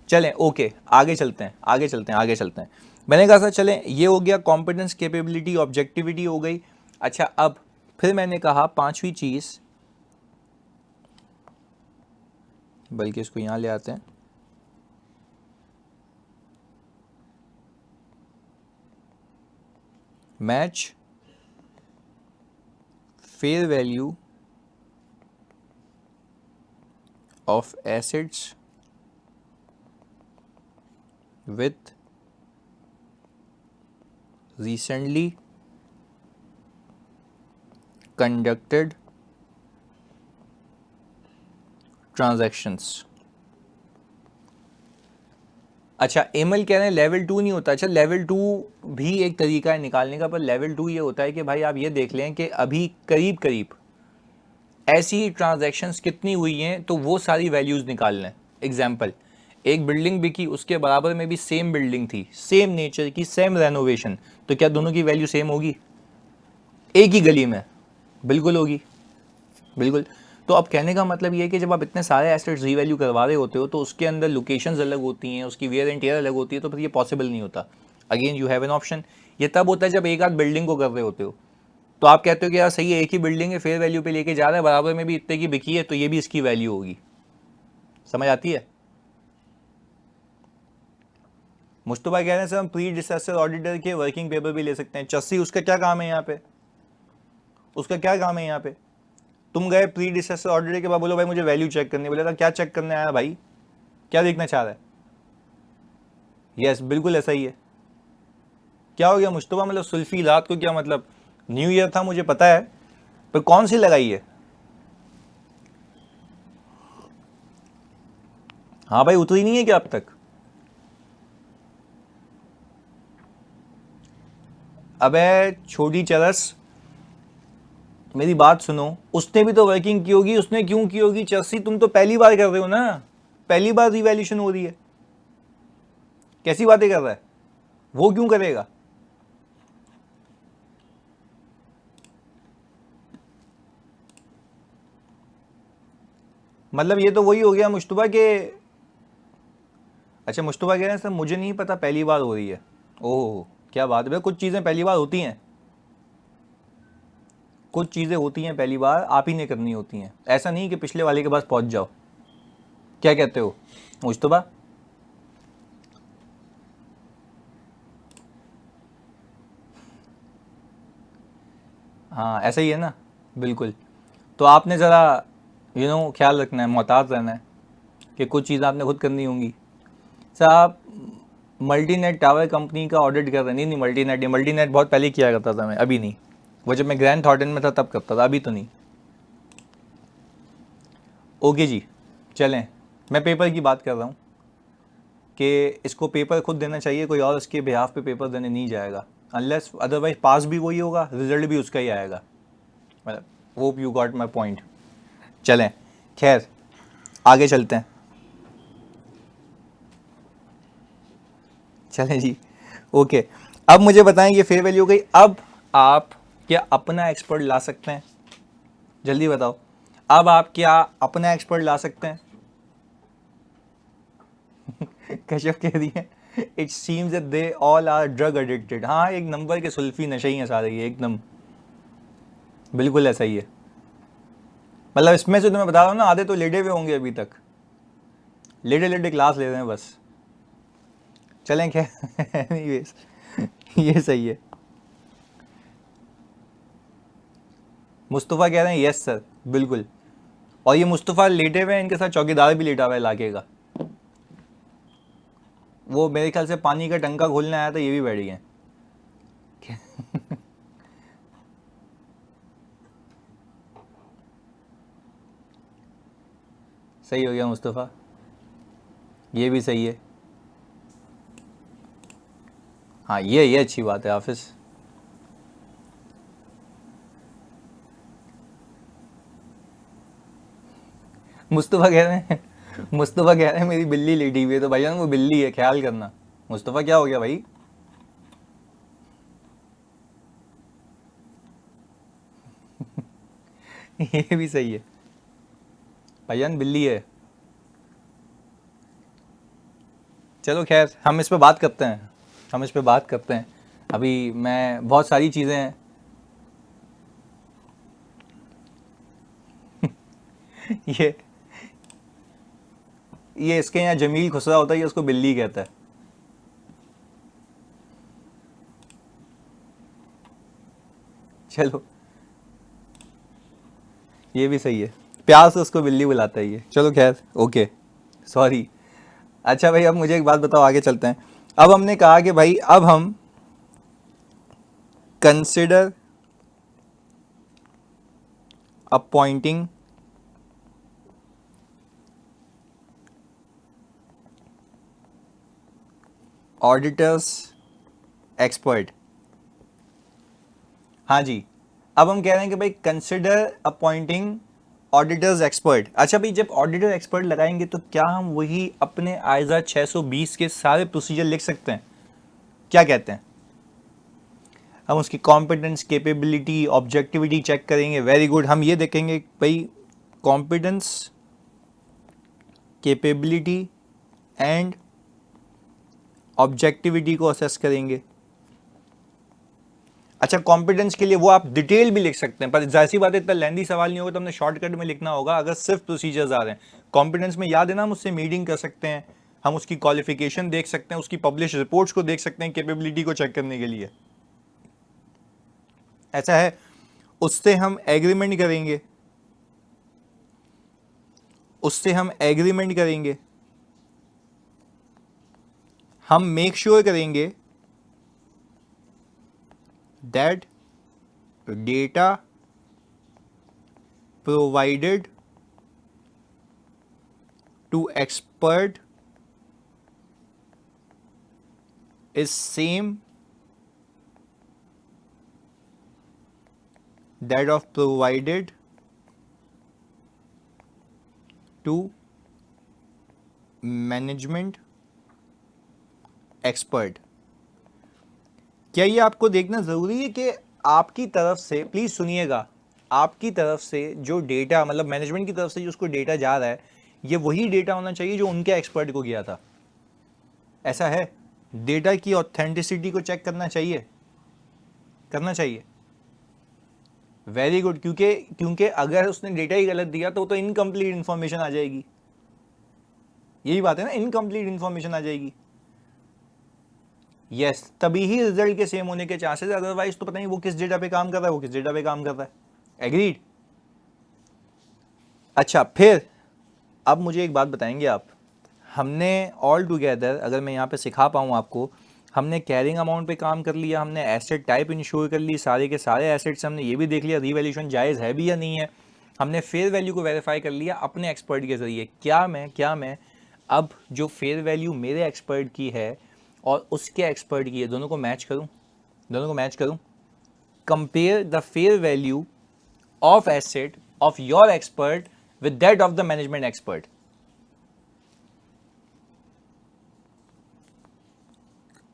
चलें, ओके, आगे चलते हैं, आगे चलते हैं, आगे चलते हैं। मैंने कहा था चलें, ये हो गया कॉम्पिटेंस, कैपेबिलिटी, ऑब्जेक्टिविटी हो गई। अच्छा, अब फिर मैंने कहा पांचवी चीज, बल्कि इसको यहां ले आते हैं, match fair value of assets with recently conducted transactions। अच्छा, एमएल कह रहे हैं लेवल 2 नहीं होता। अच्छा, लेवल 2 भी एक तरीका है निकालने का, पर लेवल 2 ये होता है कि भाई आप ये देख लें कि अभी करीब करीब ऐसी ट्रांजैक्शंस कितनी हुई हैं, तो वो सारी वैल्यूज निकाल लें। एग्जाम्पल, एक बिल्डिंग बिकी, उसके बराबर में भी सेम बिल्डिंग थी, सेम नेचर की, सेम रेनोवेशन, तो क्या दोनों की वैल्यू सेम होगी? एक ही गली में? बिल्कुल होगी, बिल्कुल। तो अब कहने का मतलब ये है कि जब आप इतने सारे एसेट्स रीवैल्यू करवा रहे होते हो, तो उसके अंदर लोकेशंस अलग होती हैं, उसकी वेयर एंड टियर अलग होती है, तो फिर ये पॉसिबल नहीं होता। Again you have an option. ये तब होता है जब एक आध बिल्डिंग को कर रहे होते हो, तो आप कहते हो कि यार सही है, एक ही बिल्डिंग है, फेयर वैल्यू पे लेके जा रहा है, बराबर में भी इतने की बिकी है, तो ये भी इसकी वैल्यू होगी। समझ आती है? मुस्तफा कह रहे हैं सर हम प्री डिसास्टर ऑडिटर के वर्किंग पेपर भी ले सकते हैं। चस्सी, उसका क्या काम है यहाँ पे? उसका क्या काम है यहाँ पे? तुम गए प्री डिसास्टर ऑडिटर के बाद, बोलो भाई मुझे वैल्यू चेक करनी, बोले था क्या चेक करने आया भाई, क्या देखना चाह रहा है? यस, बिल्कुल ऐसा ही है। क्या हो गया मुस्तफा, मतलब सुल्फी रात को क्या मतलब? न्यू ईयर था मुझे पता है, पर कौन सी लगाई है? हाँ भाई, उतरी नहीं है क्या अब तक? अबे छोटी चरस, मेरी बात सुनो, उसने भी तो वर्किंग की होगी, उसने क्यों की होगी? चर्सी, तुम तो पहली बार कर रहे हो ना, पहली बार रिवैल्यूएशन हो रही है, कैसी बातें कर रहा है? वो क्यों करेगा? मतलब ये तो वही हो गया मुश्तबा के। अच्छा, मुश्तबा कह रहे हैं सर मुझे नहीं पता, पहली बार हो रही है। ओह, क्या बात है भाई, कुछ चीज़ें पहली बार होती हैं, कुछ चीज़ें होती हैं पहली बार आप ही ने करनी होती हैं, ऐसा नहीं कि पिछले वाले के पास पहुंच जाओ। क्या कहते हो मुश्तबा? हाँ ऐसा ही है ना, बिल्कुल। तो आपने ज़रा ख्याल रखना है, मोहतात रहना है, कि कुछ चीज़ें आपने खुद करनी होंगी। सर आप मल्टीनेट टावर कंपनी का ऑडिट कर रहे हैं? नहीं नहीं, मल्टीनेट नहीं, मल्टीनेट बहुत पहले किया करता था मैं, अभी नहीं। वो जब मैं ग्रैंड थॉर्टन में था तब करता था, अभी तो नहीं। ओके जी, चलें, मैं पेपर की बात कर रहा हूँ कि इसको पेपर खुद देना चाहिए, कोई और इसके बिहाफ पे पेपर देने नहीं जाएगा, अनलेस अदरवाइज पास भी वही होगा, रिजल्ट भी उसका ही आएगा। मतलब hope you got my point. चलें, खैर आगे चलते हैं। चलें जी, ओके। अब मुझे बताएं, ये फेयर वैल्यू हो गई, अब आप क्या अपना एक्सपर्ट ला सकते हैं? जल्दी बताओ। अब आप क्या अपना एक्सपर्ट ला सकते हैं? कश्यप कह रही है it seems that they all are drug addicted. हाँ, एक नंबर के सुल्फी नशे ही हैं सारे, ये एकदम बिल्कुल ऐसा ही है। मतलब इसमें से तो मैं बता रहा हूँ ना, आधे तो लेटे हुए होंगे अभी तक, लेटे लेटे क्लास ले रहे हैं बस। चलें खैर एनीवेज ये सही है। मुस्तफ़ा कह रहे हैं यस सर, बिल्कुल। और ये मुस्तफ़ा लेटे हुए हैं, इनके साथ चौकीदार भी लेटा हुआ है इलाके का। वो मेरे ख्याल से पानी का टंका खोलने आया था, ये भी बैठ गए। सही हो गया मुस्तफ़ा, ये भी सही है। हाँ, ये अच्छी बात है हाफिज़। मुस्तफ़ा कह रहे हैं मुस्तफ़ा कह रहे हैं मेरी बिल्ली लेटी हुई है, तो भाईजान वो बिल्ली है, ख्याल करना। मुस्तफ़ा क्या हो गया भाई? ये भी सही है भाईजान, बिल्ली है। चलो खैर, हम इस पे बात करते हैं, हम इस पे बात करते हैं। अभी मैं बहुत सारी चीज़ें हैं। ये ये इसके यहाँ जमील खुसरा होता है, ये उसको बिल्ली कहता है। चलो, ये भी सही है, प्यार से उसको बिल्ली बुलाता है ये। चलो खैर, ओके, सॉरी। अच्छा भाई, अब मुझे एक बात बताओ, आगे चलते हैं। अब हमने कहा कि भाई अब हम कंसिडर अपॉइंटिंग ऑडिटर्स एक्सपर्ट। हाँ जी, अब हम कह रहे हैं कि भाई कंसिडर अपॉइंटिंग ऑडिटर्स एक्सपर्ट। अच्छा भाई, जब ऑडिटर एक्सपर्ट लगाएंगे तो क्या हम वही अपने आइजा 620 के सारे प्रोसीजर लिख सकते हैं? क्या कहते हैं? हम उसकी कॉम्पिटेंस, कैपेबिलिटी, ऑब्जेक्टिविटी चेक करेंगे। Very good. हम ये देखेंगे भाई, कॉम्पिटेंस, कैपेबिलिटी एंड ऑब्जेक्टिविटी को असेस करेंगे। अच्छा, कॉम्पिटेंस के लिए वो आप डिटेल भी लिख सकते हैं, पर जाहिर सी बात है, इतना लेंदी सवाल नहीं होगा तो हमने शॉर्टकट में लिखना होगा अगर सिर्फ प्रोसीजर्स आ रहे हैं। कॉम्पिटेंस में याद है ना, हम उससे मीटिंग कर सकते हैं, हम उसकी क्वालिफिकेशन देख सकते हैं, उसकी पब्लिश रिपोर्ट्स को देख सकते हैं कैपेबिलिटी को चेक करने के लिए। ऐसा है, उससे हम एग्रीमेंट करेंगे, उससे हम एग्रीमेंट करेंगे, हम मेक श्योर करेंगे that data provided to expert is same that of provided to management expert। क्या ये आपको देखना ज़रूरी है कि आपकी तरफ से, प्लीज़ सुनिएगा, आपकी तरफ से जो डेटा, मतलब मैनेजमेंट की तरफ से जो उसको डेटा जा रहा है, ये वही डेटा होना चाहिए जो उनके एक्सपर्ट को गया था? ऐसा है, डेटा की ऑथेंटिसिटी को चेक करना चाहिए, करना चाहिए। वेरी गुड, क्योंकि क्योंकि अगर उसने डेटा ही गलत दिया तो इनकम्प्लीट इंफॉर्मेशन आ जाएगी। यही बात है ना, इनकम्प्लीट इंफॉर्मेशन आ जाएगी। यस, तभी ही रिजल्ट के सेम होने के चांसेस, अदरवाइज तो पता नहीं वो किस डेटा पे काम कर रहा है, वो किस डेटा पे काम कर रहा है। एग्रीड। अच्छा, फिर अब मुझे एक बात बताएंगे आप, हमने ऑल टुगेदर, अगर मैं यहाँ पे सिखा पाऊँ आपको, हमने कैरिंग अमाउंट पे काम कर लिया, हमने एसेट टाइप इंश्योर कर ली, सारे के सारे एसेट्स हमने ये भी देख लिया रीवैल्यूएशन जायज़ है भी या नहीं है, हमने फेयर वैल्यू को वेरीफाई कर लिया अपने एक्सपर्ट के ज़रिए। क्या मैं अब जो फेयर वैल्यू मेरे एक्सपर्ट की है और उसके एक्सपर्ट की है, दोनों को मैच करूँ, दोनों को मैच करूँ? Compare the fair value of asset of your expert with that of the management expert।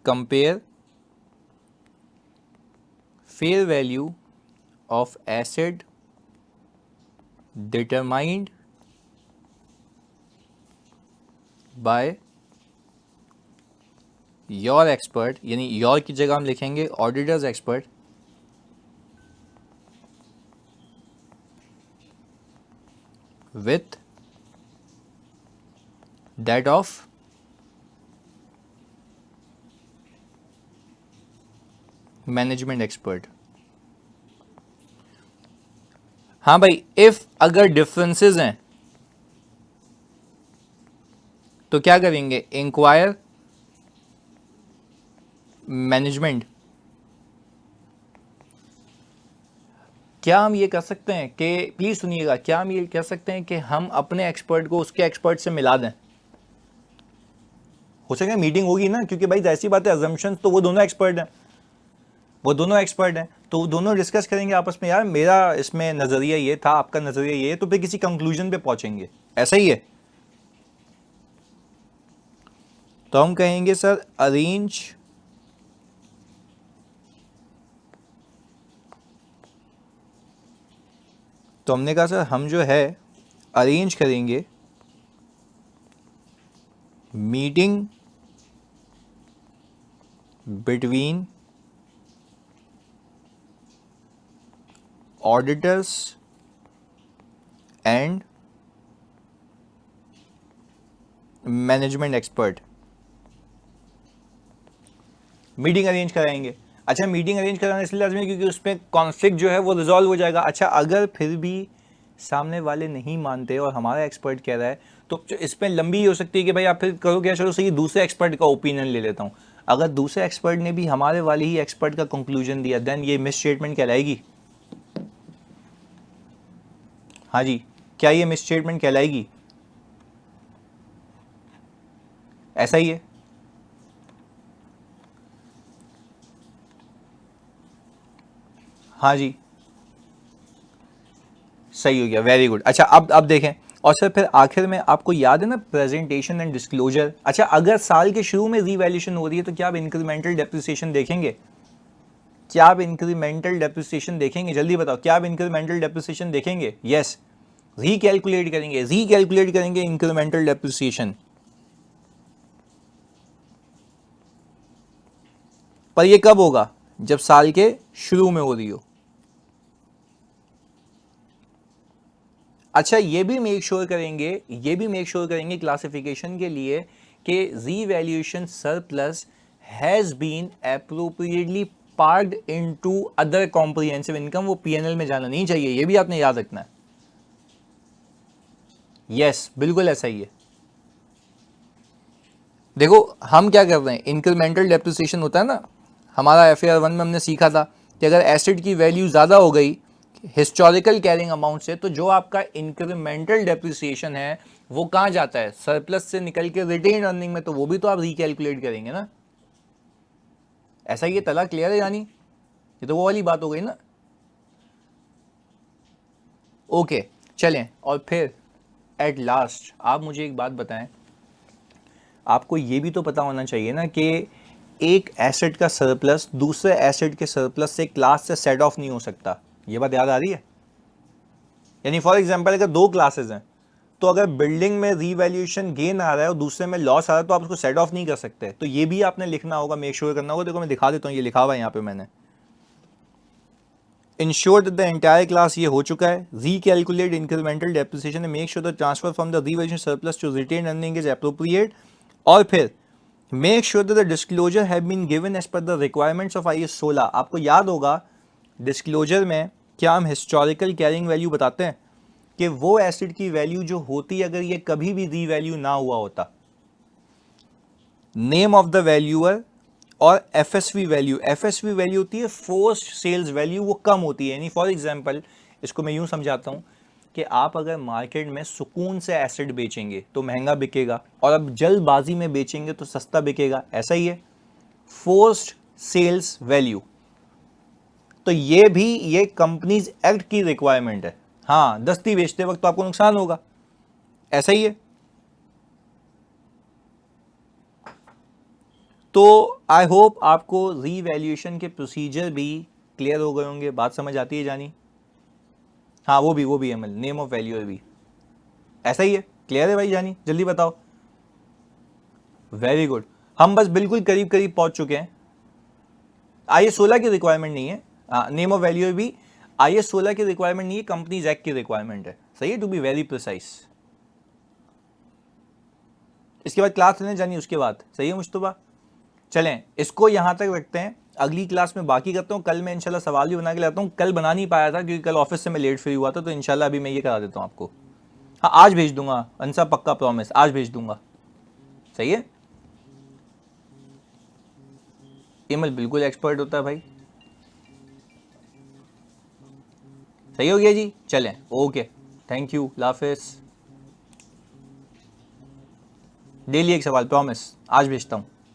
Compare fair value of asset determined by your expert, यानी योर की जगह हम लिखेंगे auditors expert, with that of management expert. हाँ भाई, if अगर differences हैं तो क्या करेंगे, इंक्वायर मैनेजमेंट। क्या हम ये कर सकते हैं कि, प्लीज सुनिएगा, क्या हम ये कह सकते हैं कि हम अपने एक्सपर्ट को उसके एक्सपर्ट से मिला दें? हो सके मीटिंग होगी ना, क्योंकि भाई ऐसी बात है, अजम्पशन तो वो दोनों एक्सपर्ट हैं, वो दोनों एक्सपर्ट हैं, तो वो दोनों डिस्कस करेंगे आपस में, यार मेरा इसमें नजरिया ये था, आपका नजरिया ये है, तो फिर किसी कंक्लूजन पे पहुंचेंगे। ऐसा ही है। तो हम कहेंगे सर अरेंज तो हमने कहा सर हम जो है अरेंज करेंगे meeting between auditors and management expert. Meeting arrange कराएंगे। अच्छा, मीटिंग अरेंज कराना इसलिए लाजमी है क्योंकि उसमें कॉन्फ्लिक्ट जो है वो रिजॉल्व हो जाएगा। अच्छा, अगर फिर भी सामने वाले नहीं मानते और हमारा एक्सपर्ट कह रहा है, तो इसमें लंबी हो सकती है कि भाई आप फिर करो क्या, चलो सही दूसरे एक्सपर्ट का ओपिनियन ले लेता हूँ। अगर दूसरे एक्सपर्ट ने भी हमारे वाले ही एक्सपर्ट का कंक्लूजन दिया, देन ये मिस स्टेटमेंट कहलाएगी। हाँ जी, क्या ये मिस स्टेटमेंट कहलाएगी? ऐसा ही है। हाँ जी, सही हो गया, वेरी गुड। अच्छा, अब देखें, और सर फिर आखिर में आपको याद है ना प्रेजेंटेशन एंड डिस्क्लोजर। अच्छा, अगर साल के शुरू में रीवैल्यूएशन हो रही है तो क्या आप इंक्रीमेंटल डेप्रिसिएशन देखेंगे? क्या आप इंक्रीमेंटल डेप्रिसिएशन देखेंगे? जल्दी बताओ, क्या आप इंक्रीमेंटल डेप्रिसिएशन देखेंगे? यस, रीकैलकुलेट करेंगे इंक्रीमेंटल डेप्रिसिएशन। पर ये कब होगा? जब साल के शुरू में हो रही हो। अच्छा, ये भी मेक श्योर करेंगे क्लासिफिकेशन के लिए कि revaluation surplus has been appropriately parked into other comprehensive income, वो पीएनएल में जाना नहीं चाहिए, ये भी आपने याद रखना है। यस, बिल्कुल ऐसा ही है। देखो हम क्या कर रहे हैं, इंक्रीमेंटल डेप्रिसिएशन होता है ना, हमारा एफएआर 1 में हमने सीखा था कि अगर एसेट की वैल्यू ज़्यादा हो गई हिस्टोरिकल कैरिंग अमाउंट से, तो जो आपका इंक्रीमेंटल डेप्रिसिएशन है वो कहाँ जाता है, सरप्लस से निकल के रिटेन अर्निंग में, तो वो भी तो आप रिकैलकुलेट करेंगे ना। ऐसा ही है, तला क्लियर है यानी, ये तो वो वाली बात हो गई ना। ओके, चलें, और फिर एट लास्ट आप मुझे एक बात बताएं, आपको ये भी तो पता होना चाहिए ना कि एक एसेट का सरप्लस दूसरे एसेट के सरप्लस से क्लास से सेट ऑफ नहीं हो सकता। ये बात याद आ रही है? यानी फॉर एग्जांपल अगर दो क्लासेस हैं, तो अगर बिल्डिंग में रीवैल्यूएशन गेन आ रहा है और दूसरे में लॉस आ रहा है, तो आप उसको सेट ऑफ नहीं कर सकते। तो ये भी आपने लिखना होगा, मेक श्योर करना होगा। देखो मैं दिखा देता हूँ, ये लिखा हुआ है यहाँ पे मैंने, ensure that the entire class, ये हो चुका है। Recalculate incremental depreciation, make sure the transfer from the revaluation surplus to retain earning is appropriate, और फिर make sure that the disclosure have been given as per the requirements of IAS 16। आपको याद होगा disclosure में क्या हम historical carrying value बताते हैं कि वो एसिड की वैल्यू जो होती अगर ये कभी भी रीवैल्यू ना हुआ होता, नेम ऑफ द वैल्यूअर और एफएसवी वैल्यू होती है फोर्स्ड सेल्स वैल्यू, वो कम होती है। यानी फॉर एग्जांपल इसको मैं यूं समझाता हूं कि आप अगर मार्केट में सुकून से एसिड बेचेंगे तो महंगा बिकेगा, और अब जल्दबाजी में बेचेंगे तो सस्ता बिकेगा। ऐसा ही है फोर्स्ड सेल्स वैल्यू। तो ये भी ये कंपनीज एक्ट की रिक्वायरमेंट है। हाँ, दस्ती बेचते वक्त तो आपको नुकसान होगा। ऐसा ही है। तो आई होप आपको रीवैल्यूएशन के प्रोसीजर भी क्लियर हो गए होंगे, बात समझ आती है जानी? हाँ वो भी एमएल, नेम ऑफ वैल्यू है भी, ऐसा ही है। क्लियर है भाई जानी, जल्दी बताओ। वेरी गुड, हम बस बिल्कुल करीब करीब पहुंच चुके हैं। IS 16 की रिक्वायरमेंट नहीं है, नेम ऑफ वैल्यू भी IS 16 की रिक्वायरमेंट नहीं है, कंपनीज एक्ट की रिक्वायरमेंट है। सही है, टू बी वेरी प्रिसाइज। इसके बाद क्लास लेने जानी उसके बाद, सही है मुश्तबा। चलें इसको यहां तक रखते हैं, अगली क्लास में बाकी करता हूं। कल मैं इंशाल्लाह सवाल भी बना के लाता हूं, कल बना नहीं पाया था क्योंकि कल ऑफिस से मैं लेट फ्री हुआ था, तो इंशाल्लाह अभी मैं ये करा देता हूं आपको। हाँ आज भेज दूंगा अंसा, पक्का प्रॉमिस, आज भेज दूंगा। सही है, एमएल बिल्कुल एक्सपर्ट होता है भाई। सही हो गया जी, चलें okay, thank you, Hafiz. Daily एक सवाल प्रॉमिस, आज भेजता हूं।